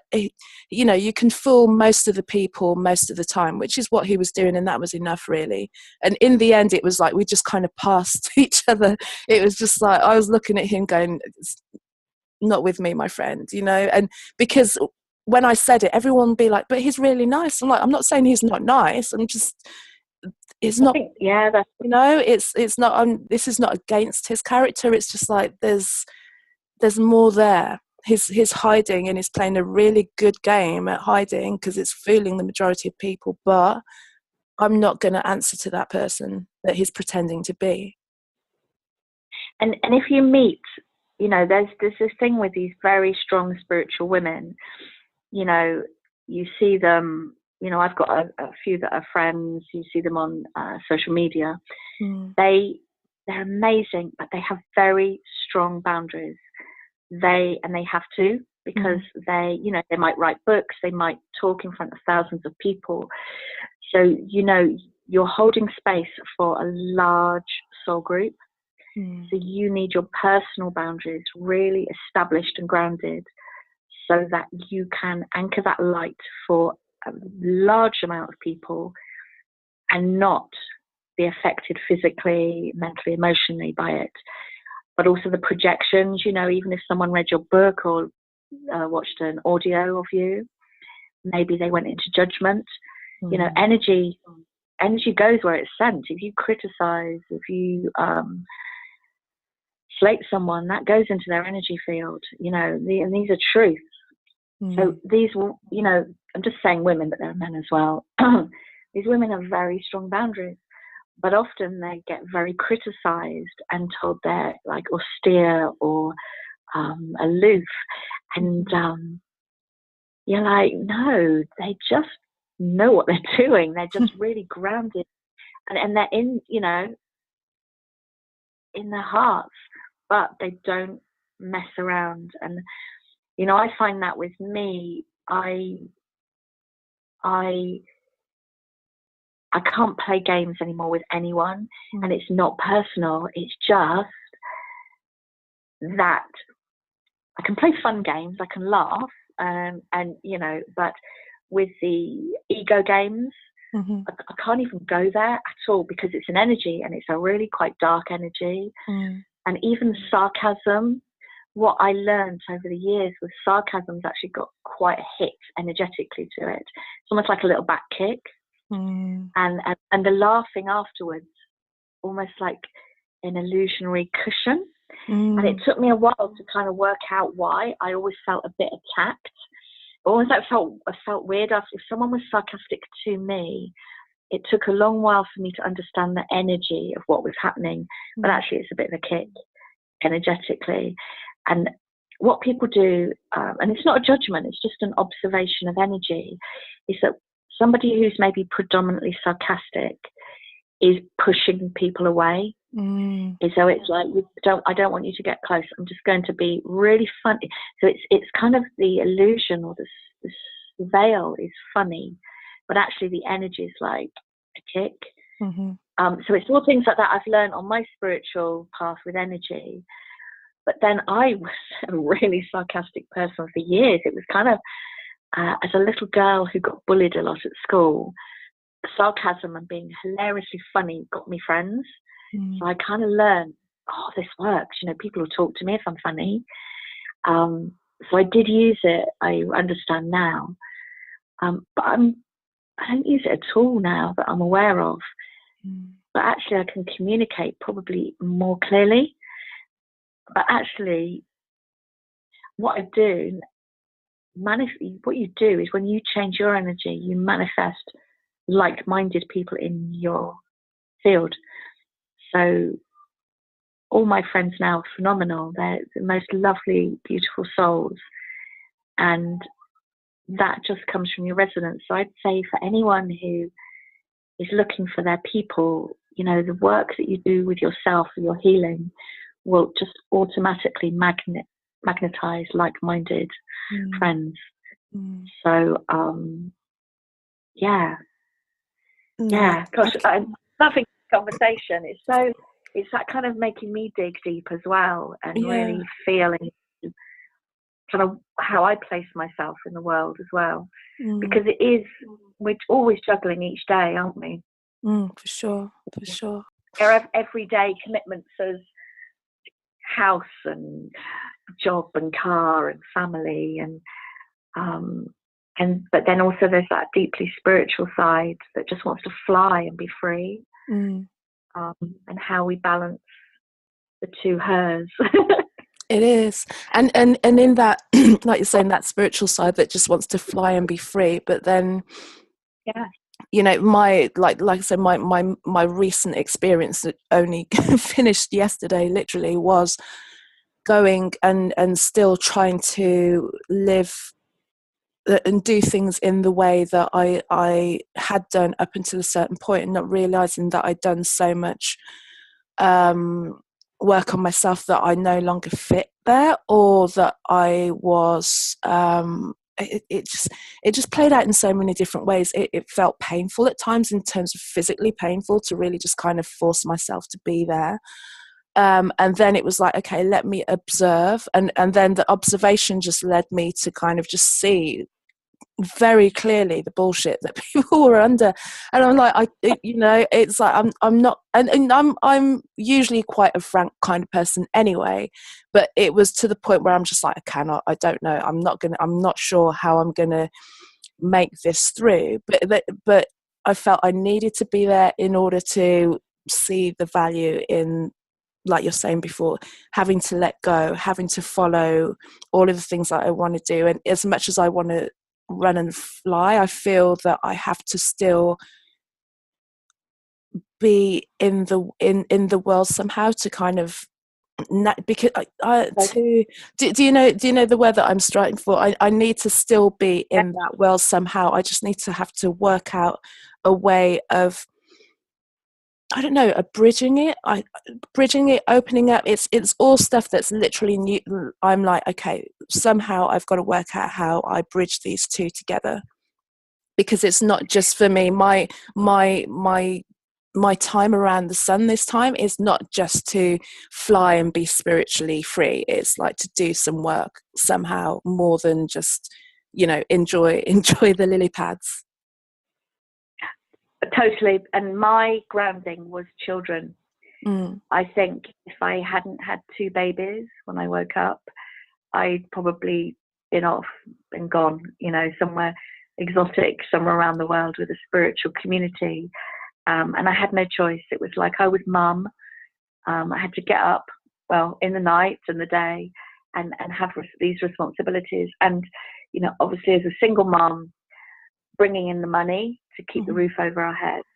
you know, you can fool most of the people most of the time, which is what he was doing, and that was enough, really. And in the end, it was like we just kind of passed each other. It was just like I was looking at him going, not with me, my friend, you know. And because when I said it, everyone would be like, but he's really nice. I'm like, I'm not saying he's not nice, I'm just, it's not, that's, you know, it's not, this is not against his character. It's just like there's more there. He's hiding, and he's playing a really good game at hiding, because it's fooling the majority of people. But I'm not going to answer to that person that he's pretending to be. And if you meet, you know, there's this thing with these very strong spiritual women, you know, you see them, I've got a few that are friends. You see them on social media. Mm. They're amazing, but they have very strong boundaries. They have to, because they might write books, they might talk in front of thousands of people. So, you're holding space for a large soul group. So you need your personal boundaries really established and grounded, so that you can anchor that light for a large amount of people and not be affected physically, mentally, emotionally by it. But also the projections, even if someone read your book or watched an audio of you, maybe they went into judgment. Energy goes where it's sent. If you criticize, if you slate someone, that goes into their energy field, and these are truths. So these will, I'm just saying women, but there are men as well. These women have very strong boundaries, but often they get very criticized and told they're like austere or aloof. And you're like, no, they just know what they're doing. They're just really grounded, and they're in their hearts, but they don't mess around. And I find that with me, I can't play games anymore with anyone, and it's not personal. It's just that I can play fun games, I can laugh, but with the ego games, I can't even go there at all, because it's an energy, and it's a really quite dark energy. And even sarcasm, what I learned over the years was sarcasm's actually got quite a hit energetically to it. It's almost like a little back kick. And the laughing afterwards, almost like an illusionary cushion. And it took me a while to kind of work out why. I always felt a bit attacked. Always I felt weird after, if someone was sarcastic to me. It took a long while for me to understand the energy of what was happening, but actually it's a bit of a kick energetically. And what people do, and it's not a judgment, it's just an observation of energy, is that somebody who's maybe predominantly sarcastic is pushing people away. And so it's like, I don't want you to get close. I'm just going to be really funny. So it's kind of the illusion, or this veil is funny, but actually the energy is like a kick. So it's all things like that I've learned on my spiritual path with energy. But then I was a really sarcastic person for years. It was kind of, as a little girl who got bullied a lot at school, sarcasm and being hilariously funny got me friends. So I kind of learned, this works. People will talk to me if I'm funny. So I did use it. I understand now. But I don't use it at all now that I'm aware of. But actually I can communicate probably more clearly. But actually what I do, what you do is, when you change your energy, you manifest like-minded people in your field. So all my friends now are phenomenal. They're the most lovely, beautiful souls. And that just comes from your resonance. So I'd say for anyone who is looking for their people, the work that you do with yourself, your healing, will just automatically magnetize like-minded friends. So, yeah. Gosh, I'm loving the conversation. It's that kind of making me dig deep as well, and really feeling kind of how I place myself in the world as well. Because we're always juggling each day, aren't we? For sure. There are everyday commitments as house and job and car and family, but then also there's that deeply spiritual side that just wants to fly and be free. And how we balance the two hers. It is, and in that, like you're saying, that spiritual side that just wants to fly and be free. But then, my like I said, my recent experience that only finished yesterday, literally, was going and still trying to live and do things in the way that I had done up until a certain point, and not realizing that I'd done so much work on myself that I no longer fit there, or that I was it just played out in so many different ways. It felt painful at times, in terms of physically painful, to really just kind of force myself to be there. And then it was like, okay, let me observe, and then the observation just led me to kind of just see very clearly the bullshit that people were under. And I'm like, it's like I'm not, and I'm usually quite a frank kind of person anyway, but it was to the point where I'm just like, I don't know, I'm not sure how I'm gonna make this through, but I felt I needed to be there in order to see the value in, like you're saying before, having to let go, having to follow all of the things that I want to do. And as much as I want to run and fly, I feel that I have to still be in the world somehow, to kind of because do you know the word that I'm striving for? I need to still be in that world somehow. I just need to have to work out a way of, I don't know, bridging it, opening up. It's all stuff that's literally new. I'm like, okay, somehow I've got to work out how I bridge these two together, because it's not just for me. My time around the sun this time is not just to fly and be spiritually free. It's like to do some work somehow, more than just, enjoy the lily pads. Totally. And my grounding was children. I think if I hadn't had two babies when I woke up, I'd probably been off and gone, somewhere exotic, somewhere around the world with a spiritual community. And I had no choice. It was like I was mum. I had to get up, in the night and the day, and have these responsibilities. And, obviously as a single mum, bringing in the money to keep the roof over our heads.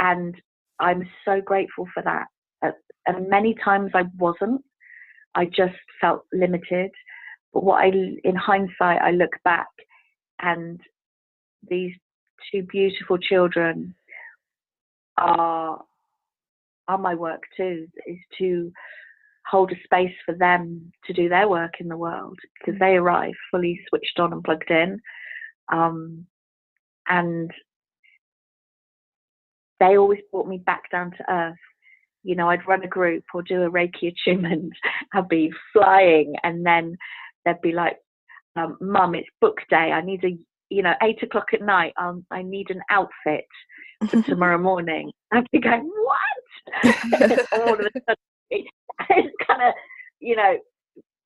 And I'm so grateful for that. And many times I wasn't. I just felt limited. But in hindsight, I look back, and these two beautiful children are my work too, is to hold a space for them to do their work in the world, because they arrive fully switched on and plugged in. And they always brought me back down to earth. I'd run a group or do a Reiki attunement. I'd be flying, and then they'd be like, Mum, it's book day. I need 8 o'clock at night. I need an outfit for tomorrow morning. I'd be going, what? All of a sudden, it's kind of,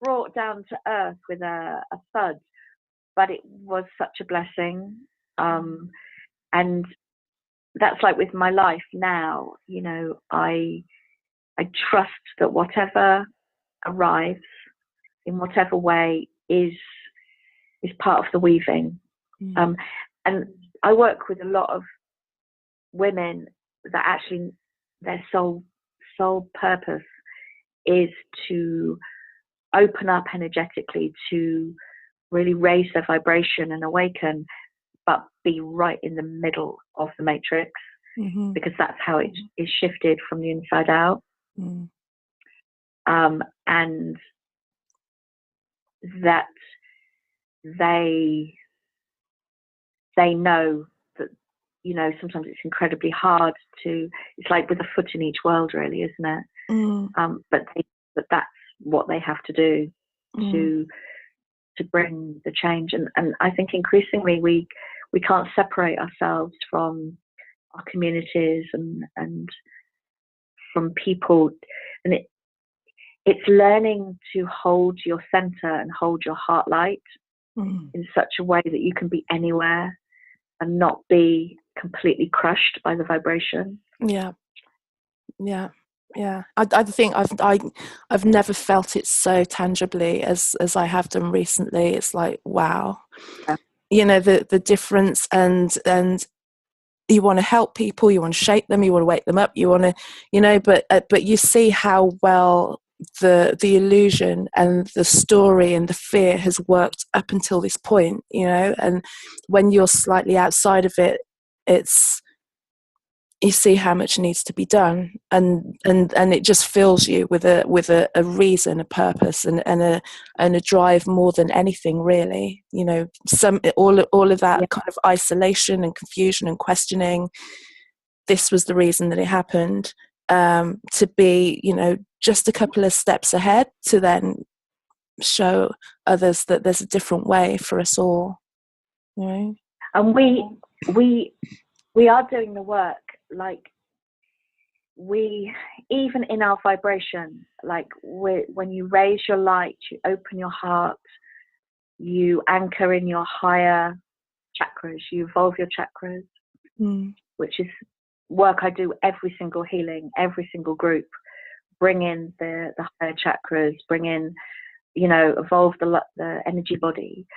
brought down to earth with a thud. But it was such a blessing. And that's like with my life now. I trust that whatever arrives in whatever way is part of the weaving. And I work with a lot of women that actually their sole purpose is to open up energetically, to really raise their vibration and awaken, but be right in the middle of the matrix, because that's how it is shifted from the inside out. And that they know that, sometimes it's incredibly hard it's like with a foot in each world, really, isn't it? But that's what they have to do to bring the change. And I think increasingly we can't separate ourselves from our communities and from people. And it's learning to hold your center and hold your heart light in such a way that you can be anywhere and not be completely crushed by the vibration. Yeah. I think I've never felt it so tangibly as I have done recently. It's like, wow, the difference, and you want to help people, you want to shape them, you want to wake them up, you want to, but you see how well the illusion and the story and the fear has worked up until this point, you know, and when you're slightly outside of it, it's, you see how much needs to be done, and it just fills you with a reason, a purpose, and a drive more than anything, really. You know, all of that kind of isolation and confusion and questioning. This was the reason that it happened. To be, you know, just a couple of steps ahead to then show others that there's a different way for us all. You know, and we are doing the work. Like, we, even in our vibration, like when you raise your light, you open your heart, you anchor in your higher chakras, you evolve your chakras, which is work I do every single healing, every single group. Bring in the higher chakras, bring in, you know, evolve the energy body.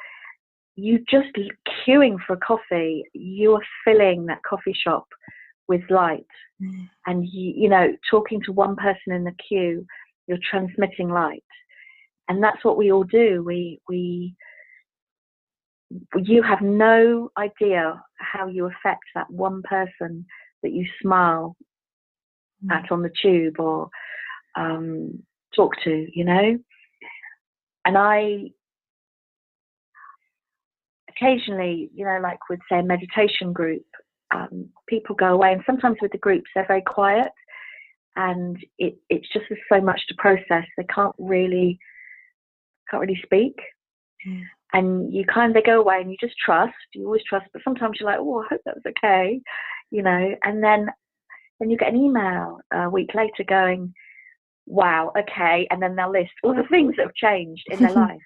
You just queuing for a coffee, you are filling that coffee shop with light. And you know, talking to one person in the queue, you're transmitting light. And that's what we all do. You have no idea how you affect that one person that you smile at on the tube or talk to, you know. And I occasionally, you know, like with, say, a meditation group, people go away, and sometimes with the groups they're very quiet, and it's just so much to process. They can't really speak. And you kind of, they go away and you just trust. You always trust, but sometimes you're like, oh, I hope that was okay, you know. And then you get an email a week later going, wow, okay. And then they'll list all the things that have changed in their life,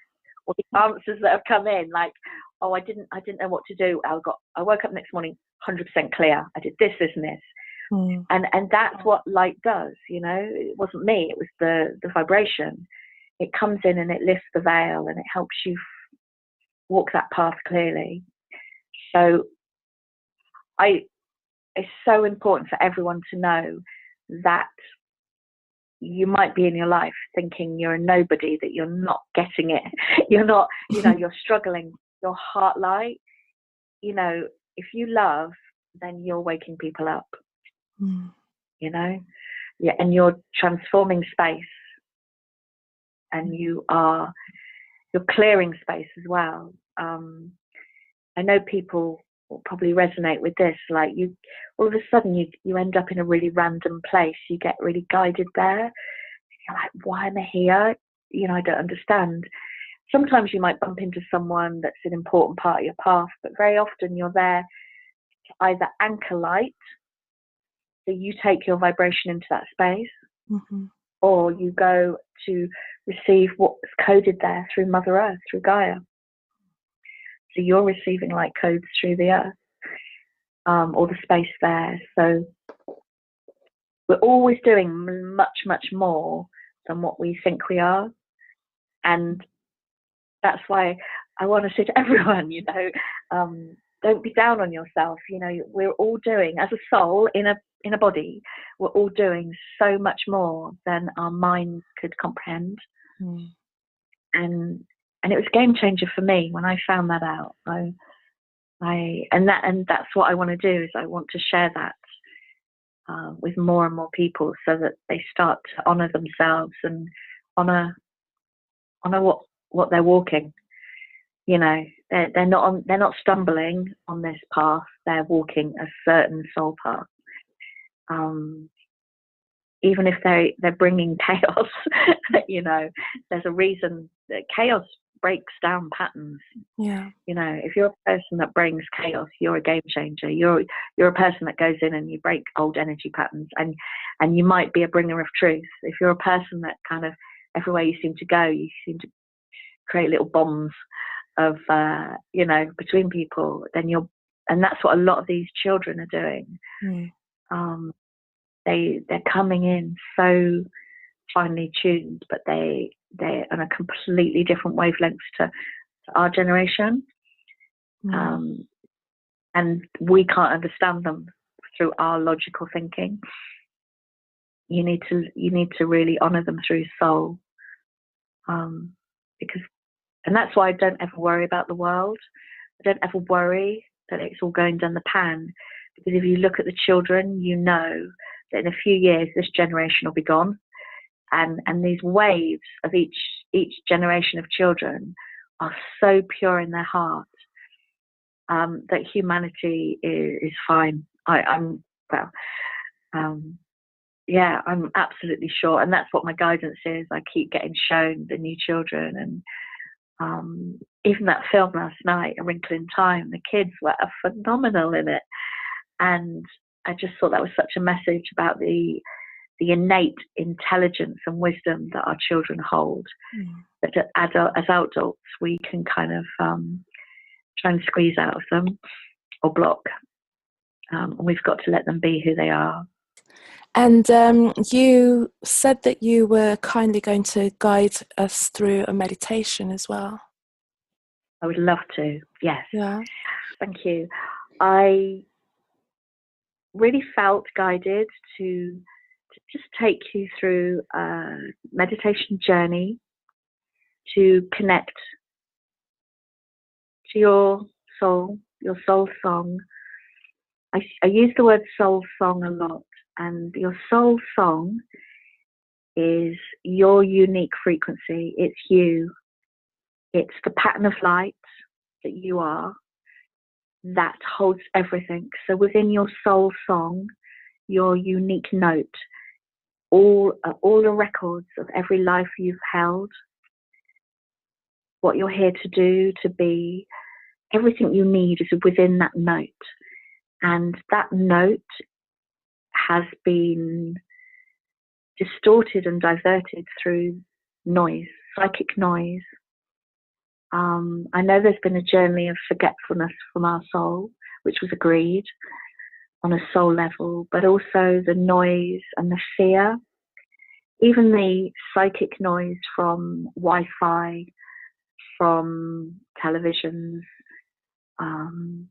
or the answers that have come in, like, oh, I didn't know what to do. I woke up next morning 100% clear. I did this, and this. And that's what light does, you know. It wasn't me, it was the vibration. It comes in and it lifts the veil and it helps you walk that path clearly. So it's so important for everyone to know that you might be in your life thinking you're a nobody, that you're not getting it. You're not, you know, you're struggling. Your heart light, you know, if you love, then you're waking people up, you know, yeah, and you're transforming space, and you're clearing space as well. I know people will probably resonate with this, like, you all of a sudden you end up in a really random place, you get really guided there, you're like, why am I here? You know, I don't understand. Sometimes you might bump into someone that's an important part of your path, but very often you're there to either anchor light, so you take your vibration into that space, or you go to receive what's coded there through Mother Earth, through Gaia. So you're receiving light codes through the earth, or the space there. So we're always doing much, much more than what we think we are. And that's why I want to say to everyone, you know, don't be down on yourself. You know, we're all doing, as a soul in a body, we're all doing so much more than our minds could comprehend. And it was a game changer for me when I found that out. And that's what I want to do, is I want to share that with more and more people, so that they start to honor themselves and honor what they're walking. You know, they're not stumbling on this path. They're walking a certain soul path. Even if they're bringing chaos, you know, there's a reason that chaos breaks down patterns. Yeah. You know, if you're a person that brings chaos, you're a game changer. You're a person that goes in and you break old energy patterns, and you might be a bringer of truth. If you're a person that kind of, everywhere you seem to go, you seem to create little bombs of, you know, between people, then and that's what a lot of these children are doing. They're coming in so finely tuned, but they're on a completely different wavelengths to our generation. And we can't understand them through our logical thinking. you need to really honor them through soul, because, and that's why I don't ever worry about the world. I don't ever worry that it's all going down the pan, because if you look at the children, you know that in a few years this generation will be gone, and these waves of each generation of children are so pure in their heart, that humanity is fine. I'm absolutely sure, and that's what my guidance is. I keep getting shown the new children, and even that film last night, A Wrinkle in Time, the kids were phenomenal in it, and I just thought that was such a message about the innate intelligence and wisdom that our children hold. That as adults we can kind of try and squeeze out of them or block, and we've got to let them be who they are. And you said that you were kindly going to guide us through a meditation as well. I would love to, yes. Yeah. Thank you. I really felt guided to just take you through a meditation journey to connect to your soul song. I use the word soul song a lot, and your soul song is your unique frequency. It's you. It's the pattern of light that you are that holds everything. So within your soul song, your unique note, all the records of every life you've held, what you're here to do, to be, everything you need is within that note. And that note has been distorted and diverted through noise, psychic noise. I know there's been a journey of forgetfulness from our soul, which was agreed on a soul level, but also the noise and the fear, even the psychic noise from Wi-Fi, from televisions, from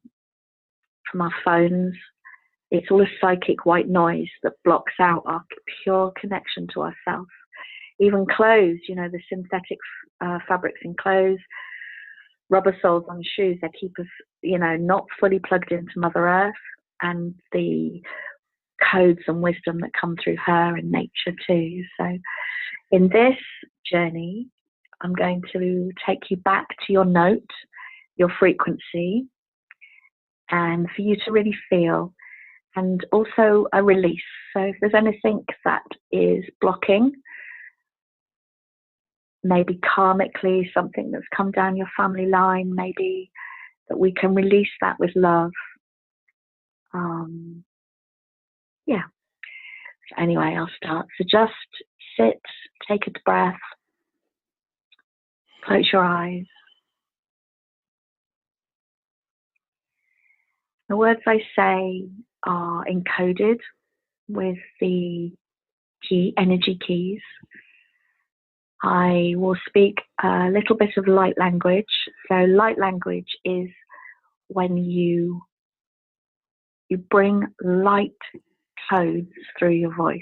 our phones. It's all a psychic white noise that blocks out our pure connection to ourselves. Even clothes, the synthetic fabrics in clothes, rubber soles on shoes, they keep us, not fully plugged into Mother Earth and the codes and wisdom that come through her and nature too. So in this journey, I'm going to take you back to your note, your frequency, and for you to really feel, and also a release. So if there's anything that is blocking, maybe karmically, something that's come down your family line, maybe that we can release that with love. So anyway, I'll start. So just sit, take a breath, close your eyes. The words I say are encoded with the energy keys. I will speak a little bit of light language. So light language is when you bring light codes through your voice.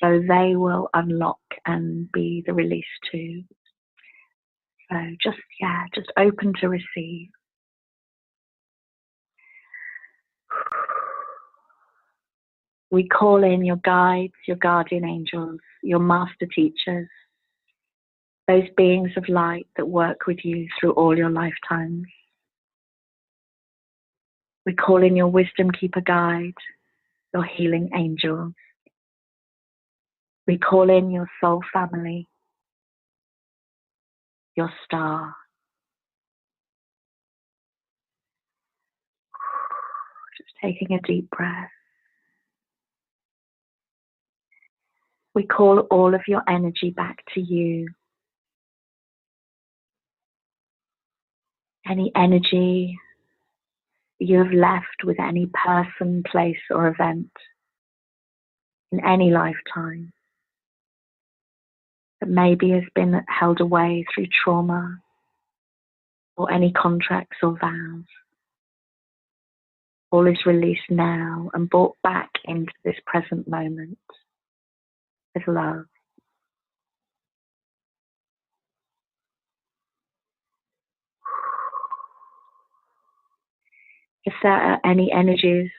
So they will unlock and be the release too. So just open to receive. We call in your guides, your guardian angels, your master teachers, those beings of light that work with you through all your lifetimes. We call in your wisdom keeper guide, your healing angels. We call in your soul family, your star. Just taking a deep breath. We call all of your energy back to you. Any energy you have left with any person, place, or event in any lifetime that maybe has been held away through trauma or any contracts or vows. All is released now and brought back into this present moment with love. If there are any energies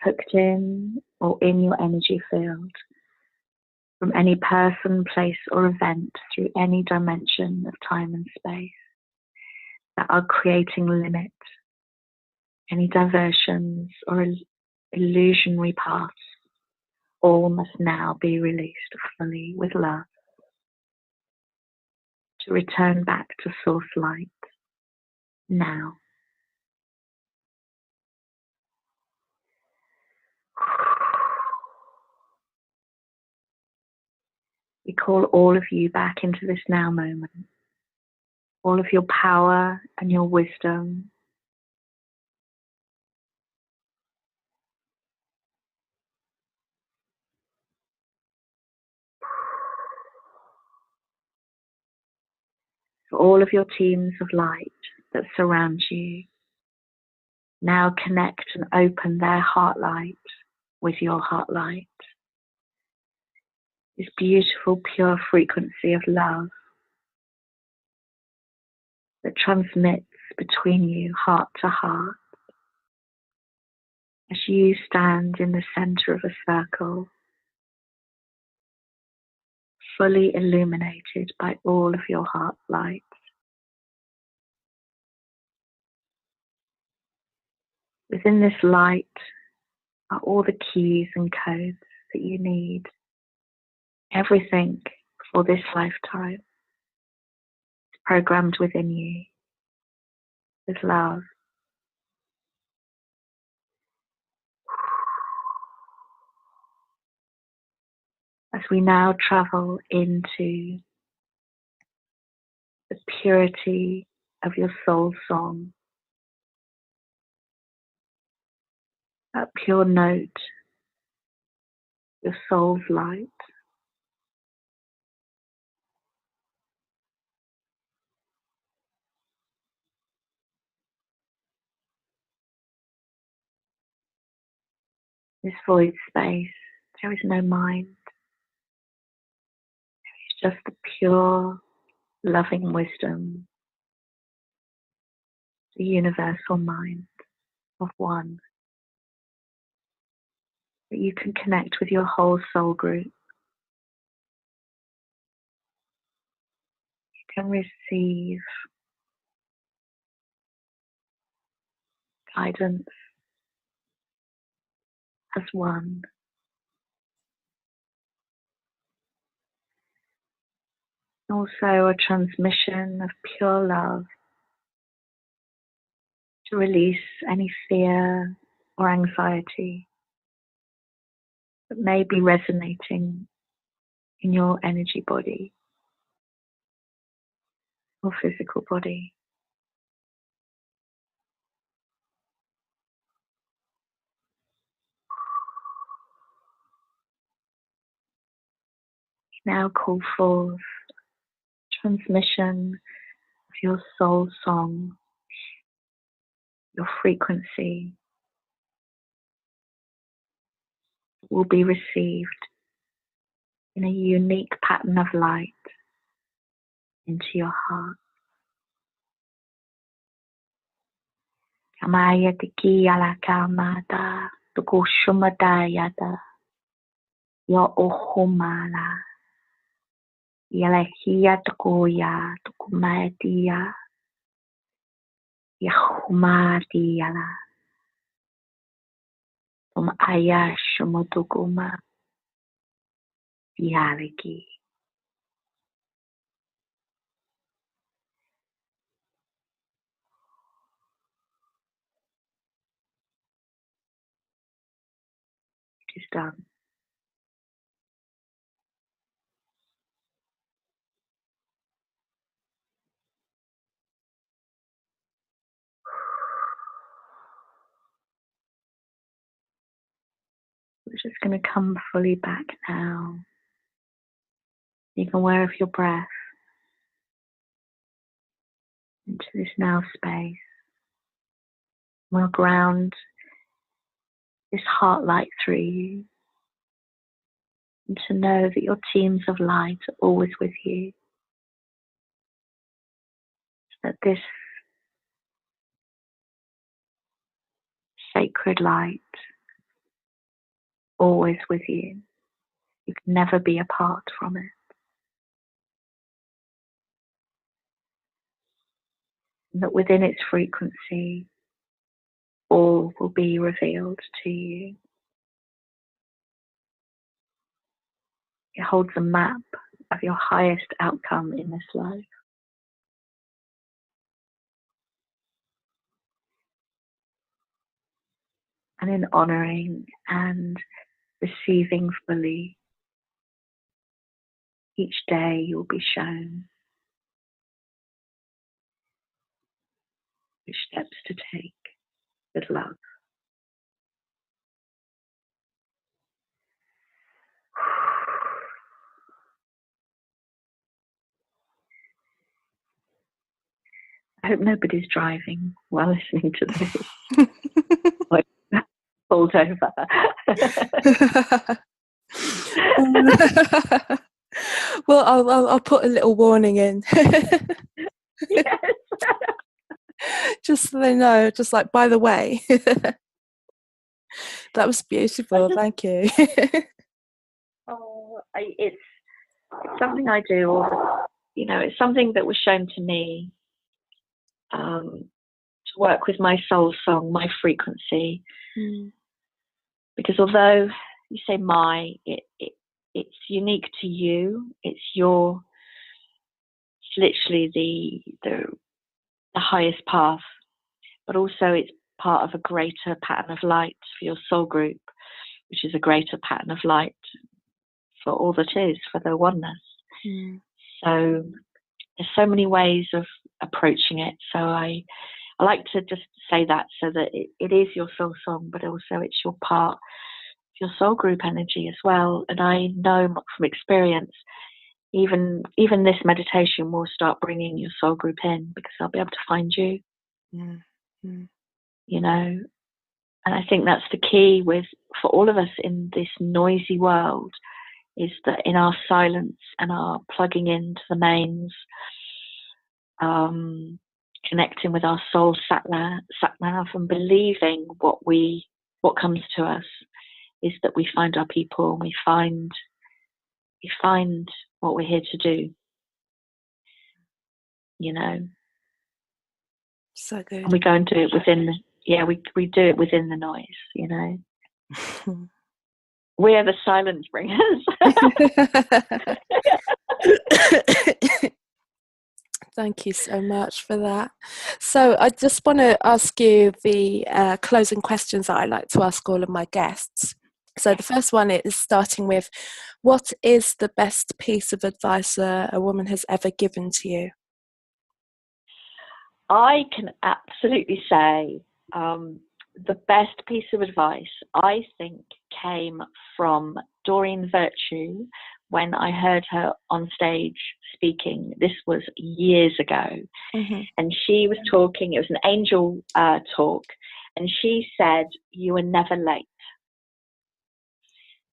hooked in or in your energy field from any person, place, or event through any dimension of time and space that are creating limit, any diversions or illusionary paths, all must now be released fully with love to return back to source light now. We call all of you back into this now moment, all of your power and your wisdom. For all of your teams of light that surround you, now connect and open their heart light with your heart light. This beautiful, pure frequency of love that transmits between you, heart to heart, as you stand in the center of a circle, fully illuminated by all of your heart light. Within this light are all the keys and codes that you need. Everything for this lifetime is programmed within you with love. As we now travel into the purity of your soul song, that pure note, your soul's light. This void space, there is no mind. It's just the pure, loving wisdom, the universal mind of one. That you can connect with your whole soul group. You can receive guidance as one. Also a transmission of pure love to release any fear or anxiety that may be resonating in your energy body or physical body. Now call forth transmission of your soul song, your frequency will be received in a unique pattern of light into your heart. Kamaya tiki ala kamata tukushumada yada yo ohumala yalahia tukuya tukumadia yahumadi yala aya shumatukuma yaliki. It is done. We're just going to come fully back now. Being aware of your breath into this now space. We'll ground this heart light through you, and to know that your teams of light are always with you. That this sacred light always with you. You can never be apart from it. And that within its frequency, all will be revealed to you. It holds a map of your highest outcome in this life. And in honoring and receiving fully, each day you'll be shown which steps to take with love. I hope nobody's driving while listening to this. Like, pulled over. Well, I'll put a little warning in. Yes. Just so they know, just like, by the way. That was beautiful. Thank you. It's something I do, it's something that was shown to me to work with my soul song, my frequency. Because although you say it's unique to you, it's literally the highest path, but also it's part of a greater pattern of light for your soul group, which is a greater pattern of light for all that is, for the oneness. So there's so many ways of approaching it. So I like to just say that, so that it is your soul song, but also it's your part of your soul group energy as well. And I know from experience, even this meditation will start bringing your soul group in, because I'll be able to find you. And I think that's the key for all of us in this noisy world, is that in our silence and our plugging into the mains, connecting with our soul sat nav, and believing what comes to us, is that we find our people, and we find what we're here to do. So good. And we go and do it we do it within the noise. We are the silence bringers. Thank you so much for that. So I just want to ask you the closing questions that I like to ask all of my guests. So the first one is starting with, what is the best piece of advice a woman has ever given to you? I can absolutely say the best piece of advice, I think, came from Doreen Virtue when I heard her on stage speaking. This was years ago. And she was talking, it was an angel talk, and she said, "You are never late."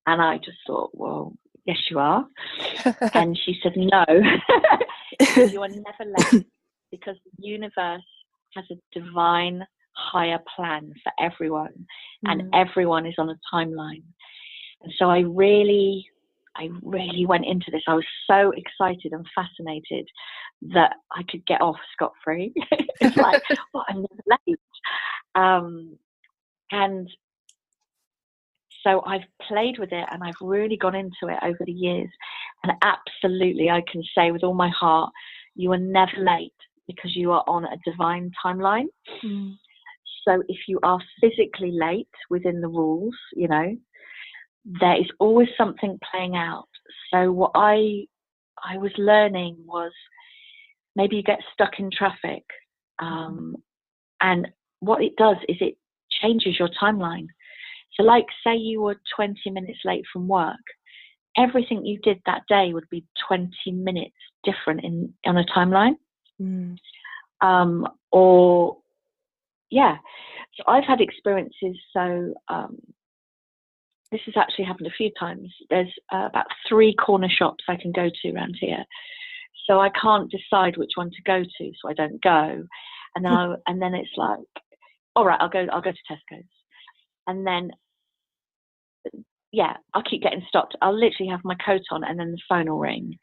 And I just thought, well, yes, you are. And she said, "No." She said, "You are never late, because the universe has a divine higher plan for everyone, and everyone is on a timeline." And so I really went into this. I was so excited and fascinated that I could get off scot-free. It's like, well, I'm never late. And so I've played with it, and I've really gone into it over the years. And absolutely, I can say with all my heart, you are never late, because you are on a divine timeline. So if you are physically late within the rules, there is always something playing out. So what I was learning was, maybe you get stuck in traffic, and what it does is it changes your timeline. So like, say you were 20 minutes late from work, everything you did that day would be 20 minutes different on a timeline. So I've had experiences. So this has actually happened a few times. There's about 3 corner shops I can go to around here, so I can't decide which one to go to, so I don't go. And then it's like, all right, I'll go to Tesco's, and then I'll keep getting stopped. I'll literally have my coat on, and then the phone will ring.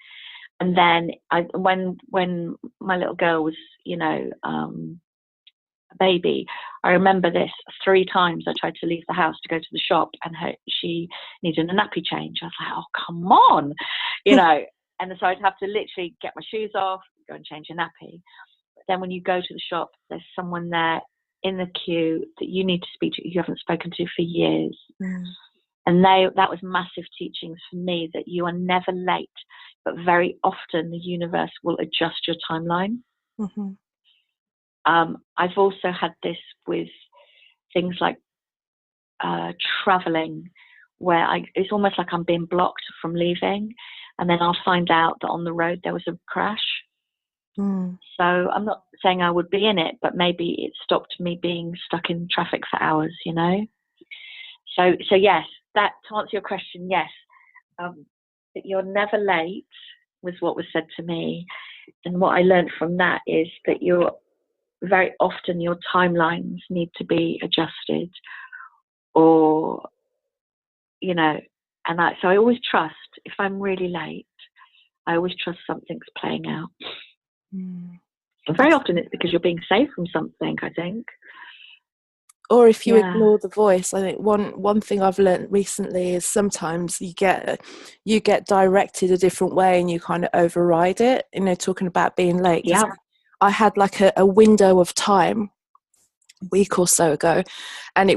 And then when my little girl was, a baby, I remember this 3 times. I tried to leave the house to go to the shop, and she needed a nappy change. I was like, oh, come on, and so I'd have to literally get my shoes off, go and change a nappy. But then when you go to the shop, there's someone there in the queue that you need to speak to, you haven't spoken to for years. And that was massive teachings for me, that you are never late, but very often the universe will adjust your timeline. I've also had this with things like traveling, where it's almost like I'm being blocked from leaving, and then I'll find out that on the road there was a crash. So I'm not saying I would be in it, but maybe it stopped me being stuck in traffic for hours, So yes, that, to answer your question, yes, that you're never late was what was said to me. And what I learned from that is that very often your timelines need to be adjusted, or, so I always trust, if I'm really late, I always trust something's playing out. And very often it's because you're being saved from something, I think. Or if you ignore the voice. I think one thing I've learned recently is sometimes you get directed a different way and you kind of override it. Talking about being late. Yeah. I had like a window of time a week or so ago, and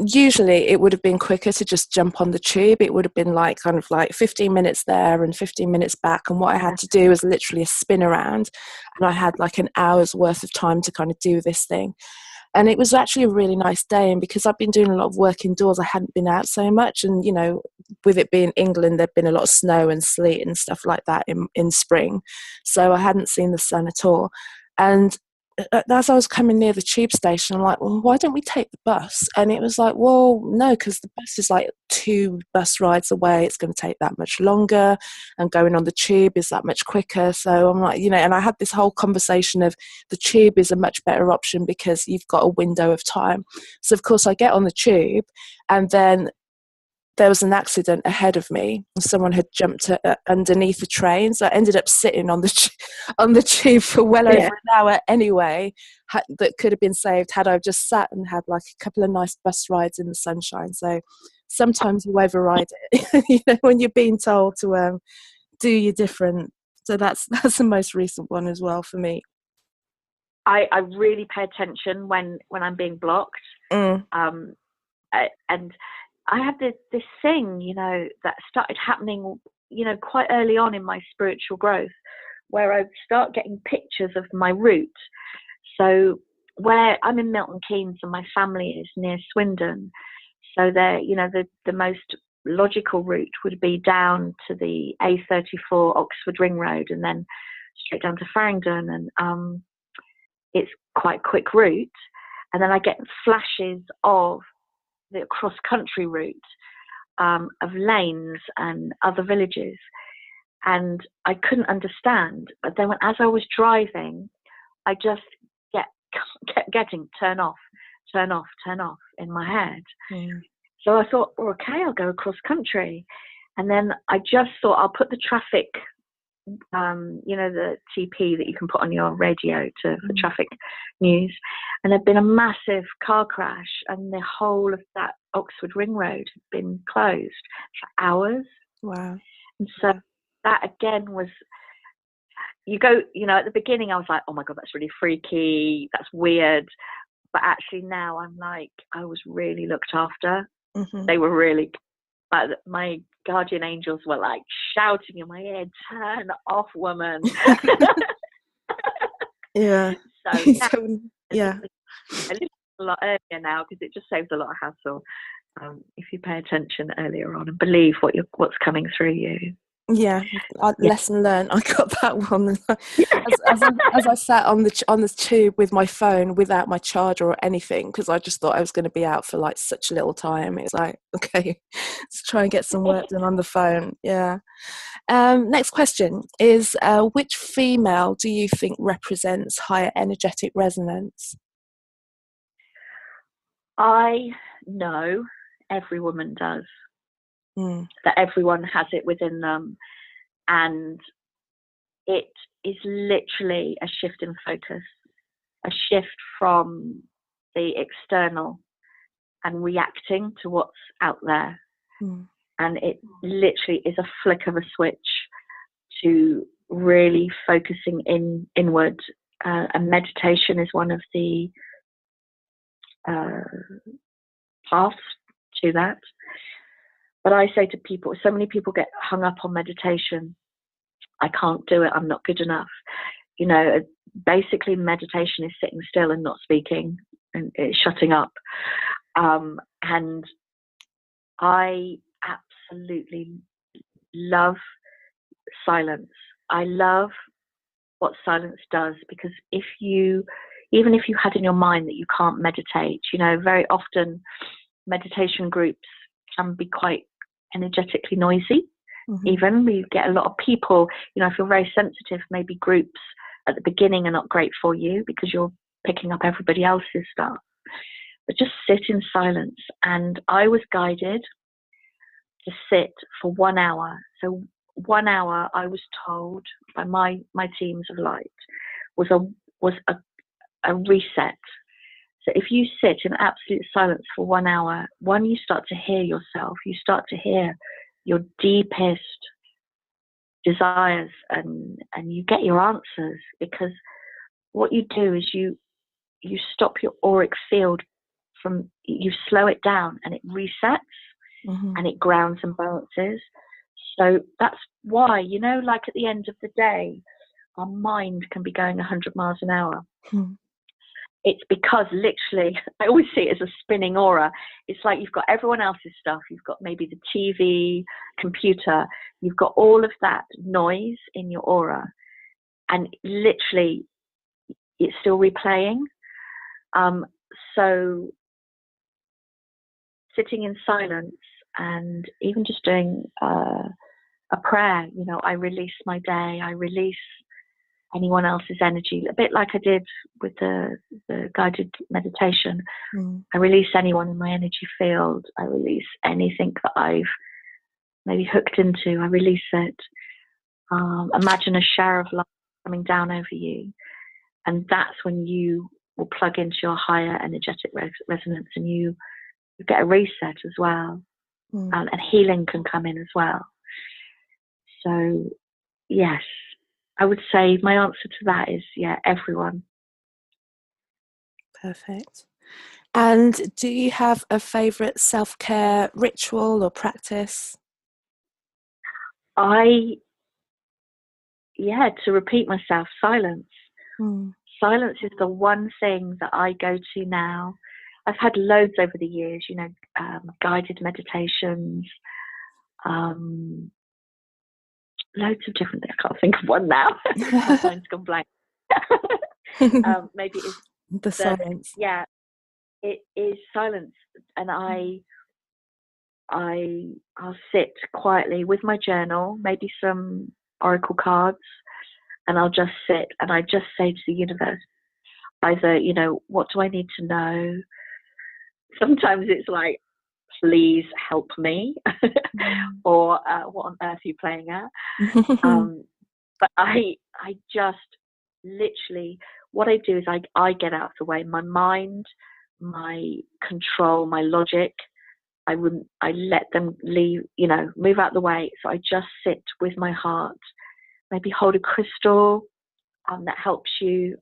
usually it would have been quicker to just jump on the tube. It would have been like kind of like 15 minutes there and 15 minutes back, and what I had to do was literally a spin around, and I had like an hour's worth of time to kind of do this thing. And it was actually a really nice day, and because I've been doing a lot of work indoors, I hadn't been out so much, and with it being England, there'd been a lot of snow and sleet and stuff like that in spring, so I hadn't seen the sun at all. And as I was coming near the tube station, I'm like, well, why don't we take the bus? And it was like, well, no, because the bus is like 2 bus rides away. It's going to take that much longer, and going on the tube is that much quicker. So I'm like, and I had this whole conversation of the tube is a much better option because you've got a window of time. So of course I get on the tube, and then there was an accident ahead of me. Someone had jumped underneath the train, so I ended up sitting on the tube for well over an hour anyway. That could have been saved had I just sat and had like a couple of nice bus rides in the sunshine. So sometimes you override it, when you're being told to do your different. So that's the most recent one as well for me. I really pay attention when I'm being blocked. And I had this thing, that started happening, quite early on in my spiritual growth, where I'd start getting pictures of my route. So where I'm in Milton Keynes and my family is near Swindon. So there, the most logical route would be down to the A34 Oxford Ring Road and then straight down to Farringdon. And it's quite a quick route. And then I get flashes of the cross-country route, of lanes and other villages, and I couldn't understand. But then as I was driving, I just kept getting turn off in my head. So I thought, well, okay, I'll go across country. And then I just thought, I'll put the traffic, the TP that you can put on your radio for traffic news. And there'd been a massive car crash, and the whole of that Oxford Ring Road had been closed for hours. Wow. And so that again was, at the beginning I was like, oh my God, that's really freaky, that's weird. But actually now I'm like, I was really looked after. They were really, my guardian angels were like shouting in my ear, turn off, woman. Yeah. So yeah, I live a lot earlier now because it just saves a lot of hassle, if you pay attention earlier on and believe what's coming through you. Yeah, Yeah. lesson learned. I got that one. As I sat on the tube with my phone without my charger or anything, because I just thought I was going to be out for like such a little time. It's like, okay, let's try and get some work done on the phone. Yeah. Next question is, which female do you think represents higher energetic resonance? I know every woman does, Mm, that everyone has it within them. And it is literally a shift in focus, a shift from the external and reacting to what's out there. mm, And it literally is a flick of a switch to really focusing inward. And meditation is one of the paths to that. But I say to people, so many people get hung up on meditation. I can't do it. I'm not good enough. You know, basically meditation is sitting still and not speaking and shutting up. And I absolutely love silence. I love what silence does, because even if you had in your mind that you can't meditate, you know, very often meditation groups can be quite energetically noisy. mm-hmm. Even we get a lot of people, you know, if you're very sensitive, maybe groups at the beginning are not great for you because you're picking up everybody else's stuff. But just sit in silence. And I was guided to sit for 1 hour. So 1 hour, I was told by my teams of light, was a reset. So if you sit in absolute silence for 1 hour, one, you start to hear yourself. You start to hear your deepest desires, and you get your answers, because what you do is you stop your auric field from, you slow it down and it resets, Mm-hmm. and it grounds and balances. So that's why, you know, like at the end of the day, our mind can be going 100 miles an hour. Mm-hmm. It's because literally, I always see it as a spinning aura. It's like you've got everyone else's stuff. You've got maybe the TV, computer. You've got all of that noise in your aura. And literally, it's still replaying. So sitting in silence and even just doing a prayer, you know, I release my day. I release anyone else's energy, a bit like I did with the guided meditation. I release anyone in my energy field. I release anything that I've maybe hooked into. I release it. Imagine a shower of light coming down over you, and that's when you will plug into your higher energetic resonance, and you get a reset as well, and healing can come in as well. So yes, I would say my answer to that is, yeah, everyone. Perfect. And do you have a favourite self-care ritual or practice? To repeat myself, silence. Silence is the one thing that I go to now. I've had loads over the years, you know, guided meditations, loads of different things. I can't think of one now. My mind's gone blank. Maybe it's the silence. Yeah, it is silence. And I'll sit quietly with my journal, maybe some oracle cards, and I'll just sit and I just say to the universe, either, you know, what do I need to know? Sometimes it's like, please help me, or what on earth are you playing at? But I just literally, what I do is I get out of the way. My mind, my control, my logic, I let them leave, you know, move out the way. So I just sit with my heart, maybe hold a crystal that helps you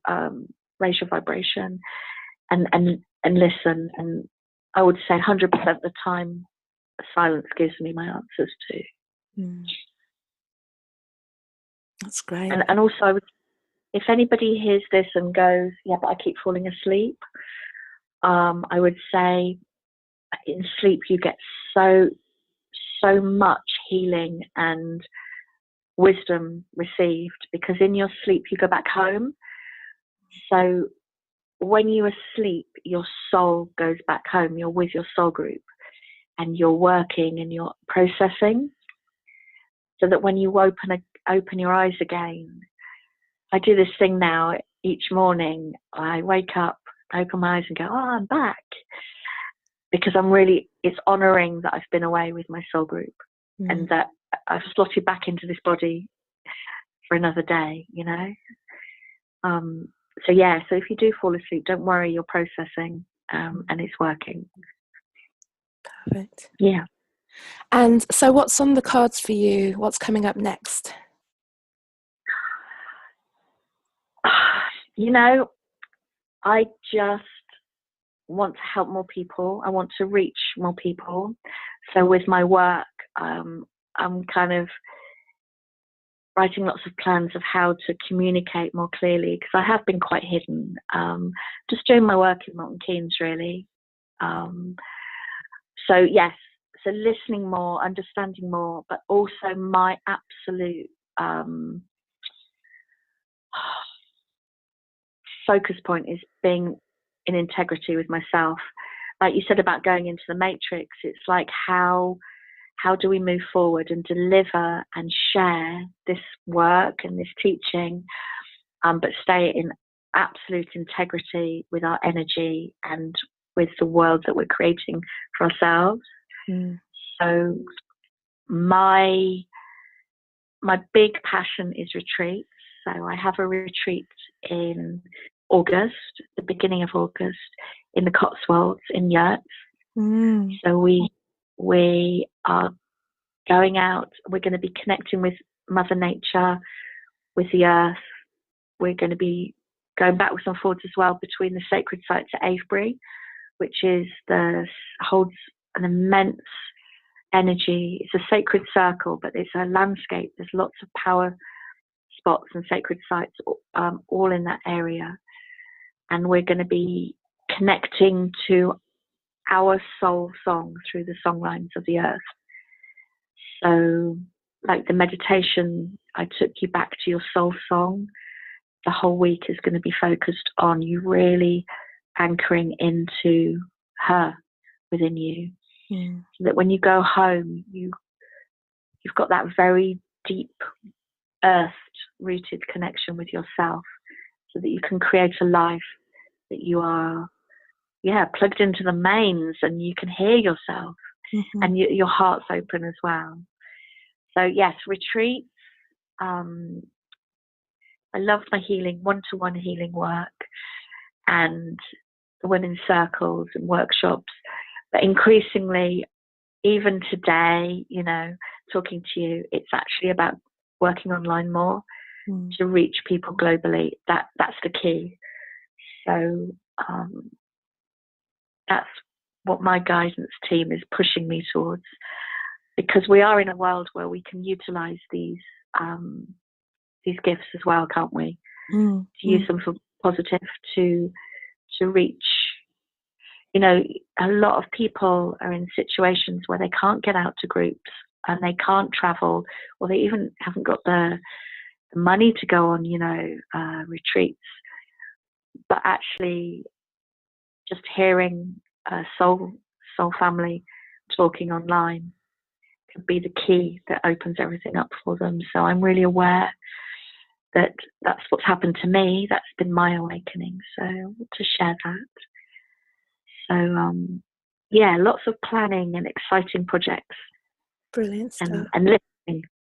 raise your vibration, and listen. And I would say 100% of the time, silence gives me my answers too. That's great. And also, if anybody hears this and goes, yeah, but I keep falling asleep, I would say in sleep you get so much healing and wisdom received, because in your sleep you go back home. So when you are asleep, your soul goes back home. You're with your soul group and you're working and you're processing, so that when you open your eyes again, I do this thing now each morning. I wake up, open my eyes and go, oh, I'm back. Because it's honouring that I've been away with my soul group and that I've slotted back into this body for another day, you know. So if you do fall asleep, don't worry, you're processing, and it's working. Perfect. Yeah. And so what's on the cards for you? What's coming up next? You know, I just want to help more people. I want to reach more people. So with my work, I'm kind of writing lots of plans of how to communicate more clearly, because I have been quite hidden, just doing my work in Milton Keynes, really. So listening more, understanding more, but also my absolute focus point is being in integrity with myself. Like you said about going into the matrix, it's like how do we move forward and deliver and share this work and this teaching, but stay in absolute integrity with our energy and with the world that we're creating for ourselves. So my big passion is retreats. So I have a retreat in August, the beginning of August, in the Cotswolds in Yurts. So we are going out. We're going to be connecting with Mother Nature, with the earth. We're going to be going backwards and forwards as well between the sacred sites at Avebury, which holds an immense energy. It's a sacred circle, but it's a landscape. There's lots of power spots and sacred sites all in that area. And we're going to be connecting to our soul song through the songlines of the earth. So, like the meditation, I took you back to your soul song. The whole week is going to be focused on you really anchoring into her within you. So that when you go home, you've got that very deep, earth-rooted connection with yourself, so that you can create a life that you are, plugged into the mains, and you can hear yourself, and your heart's open as well. So yes, retreats. I love my healing, one-to-one healing work, and the women's circles and workshops. But increasingly, even today, talking to you, it's actually about working online more to reach people globally. That's the key. So that's what my guidance team is pushing me towards, because we are in a world where we can utilize these gifts as well, can't we? To use them for positive, to reach. A lot of people are in situations where they can't get out to groups and they can't travel, or they even haven't got the money to go on, retreats. But actually, just hearing a soul family talking online could be the key that opens everything up for them. So I'm really aware that that's what's happened to me. That's been my awakening. So I want to share that. So, lots of planning and exciting projects. Brilliant stuff. And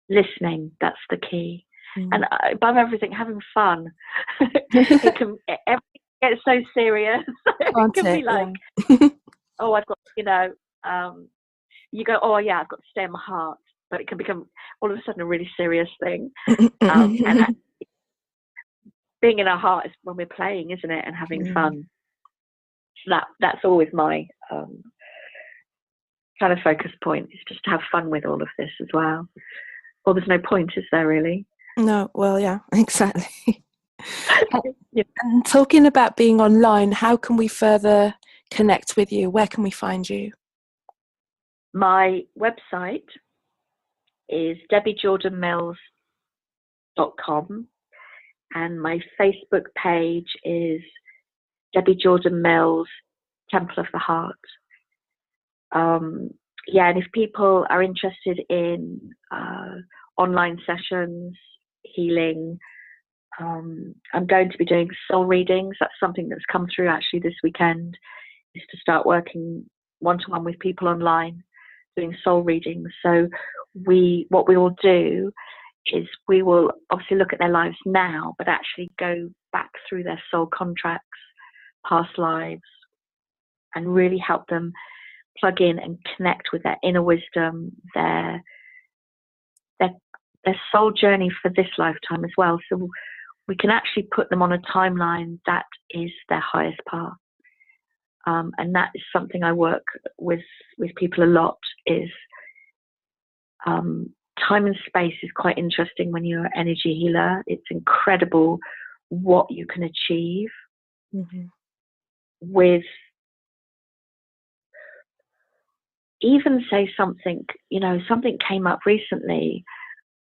listening, that's the key. And above everything, having fun. Everything gets so serious. It can be like, oh, I've got, you go, oh yeah, I've got to stay in my heart. But it can become all of a sudden a really serious thing. And being in our heart is when we're playing, isn't it? And having fun. That's always my kind of focus point, is just to have fun with all of this as well. Well, there's no point, is there, really? No, well, yeah, exactly. And talking about being online, how can we further connect with you? Where can we find you? My website is debbiejordanmills.com. and my Facebook page is Debbie Jordan Mills, Temple of the Heart. And if people are interested in online sessions, healing, I'm going to be doing soul readings. That's something that's come through actually this weekend, is to start working one-to-one with people online, doing soul readings. So what we will do is we will obviously look at their lives now, but actually go back through their soul contracts, past lives, and really help them plug in and connect with their inner wisdom, their soul journey for this lifetime as well. So we can actually put them on a timeline that is their highest path. And that is something I work with people a lot, is time and space is quite interesting when you're an energy healer. It's incredible what you can achieve with even say something came up recently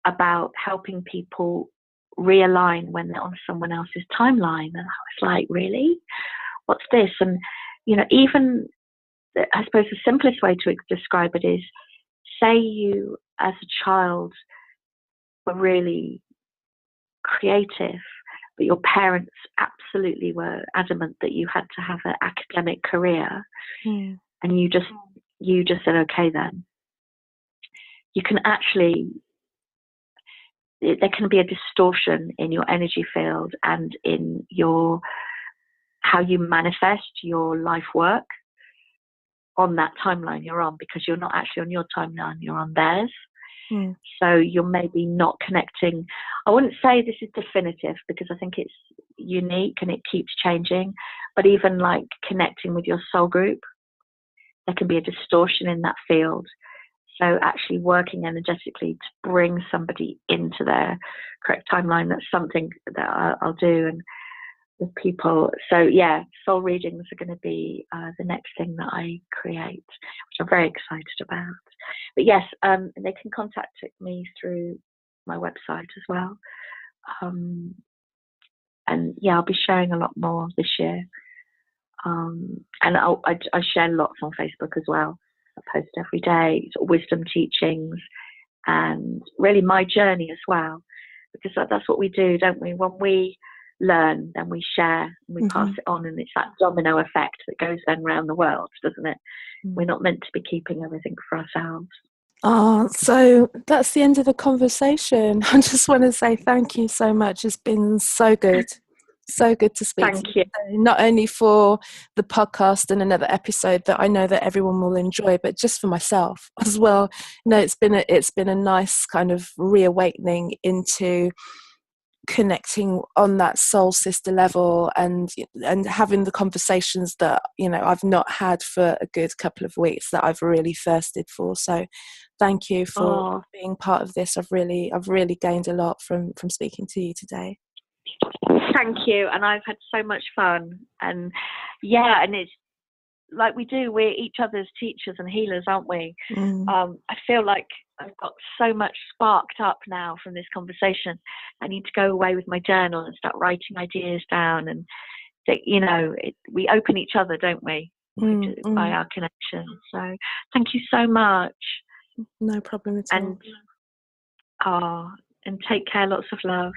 about helping people realign when they're on someone else's timeline. And I was like, really? What's this? And, even I suppose the simplest way to describe it is, say you as a child were really creative, but your parents absolutely were adamant that you had to have an academic career, and you just said, okay, then. You can actually, there can be a distortion in your energy field and in how you manifest your life work on that timeline you're on, because you're not actually on your timeline, you're on theirs. So you're maybe not connecting. I wouldn't say this is definitive, because I think it's unique and it keeps changing, but even like connecting with your soul group, there can be a distortion in that field. So actually working energetically to bring somebody into their correct timeline, that's something that I'll do and with people. So soul readings are going to be the next thing that I create, which I'm very excited about. But yes, they can contact me through my website as well. And I'll be sharing a lot more this year. And I share lots on Facebook as well. I post every day, sort of wisdom teachings and really my journey as well, because that's what we do, don't we? When we learn, then we share and we pass it on, and it's that domino effect that goes then around the world, doesn't it? We're not meant to be keeping everything for ourselves. So that's the end of the conversation. I just want to say thank you so much. It's been so good to speak Thank to you. not only for the podcast and another episode that I know that everyone will enjoy, but just for myself as well. It's been a nice kind of reawakening into connecting on that soul sister level and having the conversations that I've not had for a good couple of weeks that I've really thirsted for. So thank you for being part of this. I've really gained a lot from speaking to you today. Thank you, and I've had so much fun. And and it's like we're each other's teachers and healers, aren't we? I feel like I've got so much sparked up now from this conversation. I need to go away with my journal and start writing ideas down, and we open each other, don't we, by our connection. So thank you so much. No problem at all. And take care. Lots of love.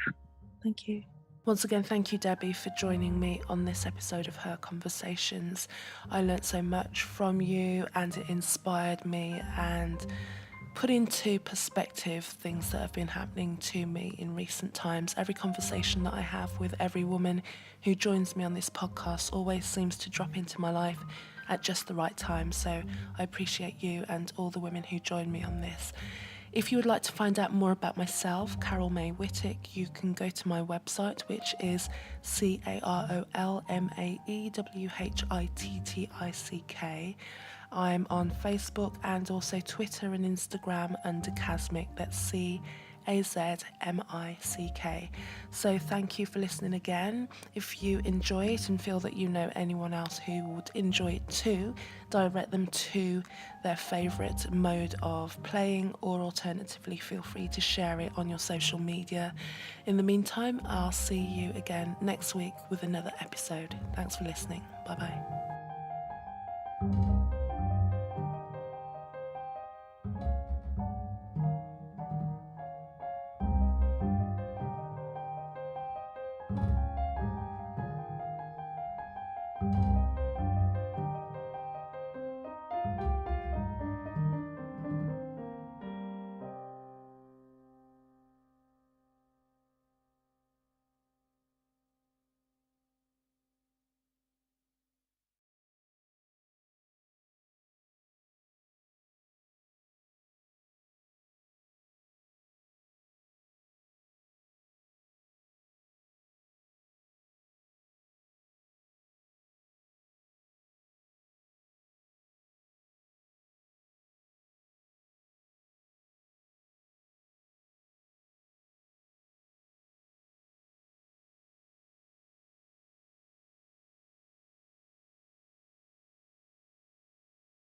Thank you. Once again, thank you, Debbie, for joining me on this episode of Her Conversations. I learnt so much from you, and it inspired me and put into perspective things that have been happening to me in recent times. Every conversation that I have with every woman who joins me on this podcast always seems to drop into my life at just the right time. So I appreciate you and all the women who join me on this. If you would like to find out more about myself, Carol May Whittick, you can go to my website, which is CarolMaywhittick. I'm on Facebook and also Twitter and Instagram under Casmic. That's AZMICK. So thank you for listening again. If you enjoy it and feel that you know anyone else who would enjoy it too, direct them to their favourite mode of playing, or alternatively feel free to share it on your social media. In the meantime, I'll see you again next week with another episode. Thanks for listening. Bye bye.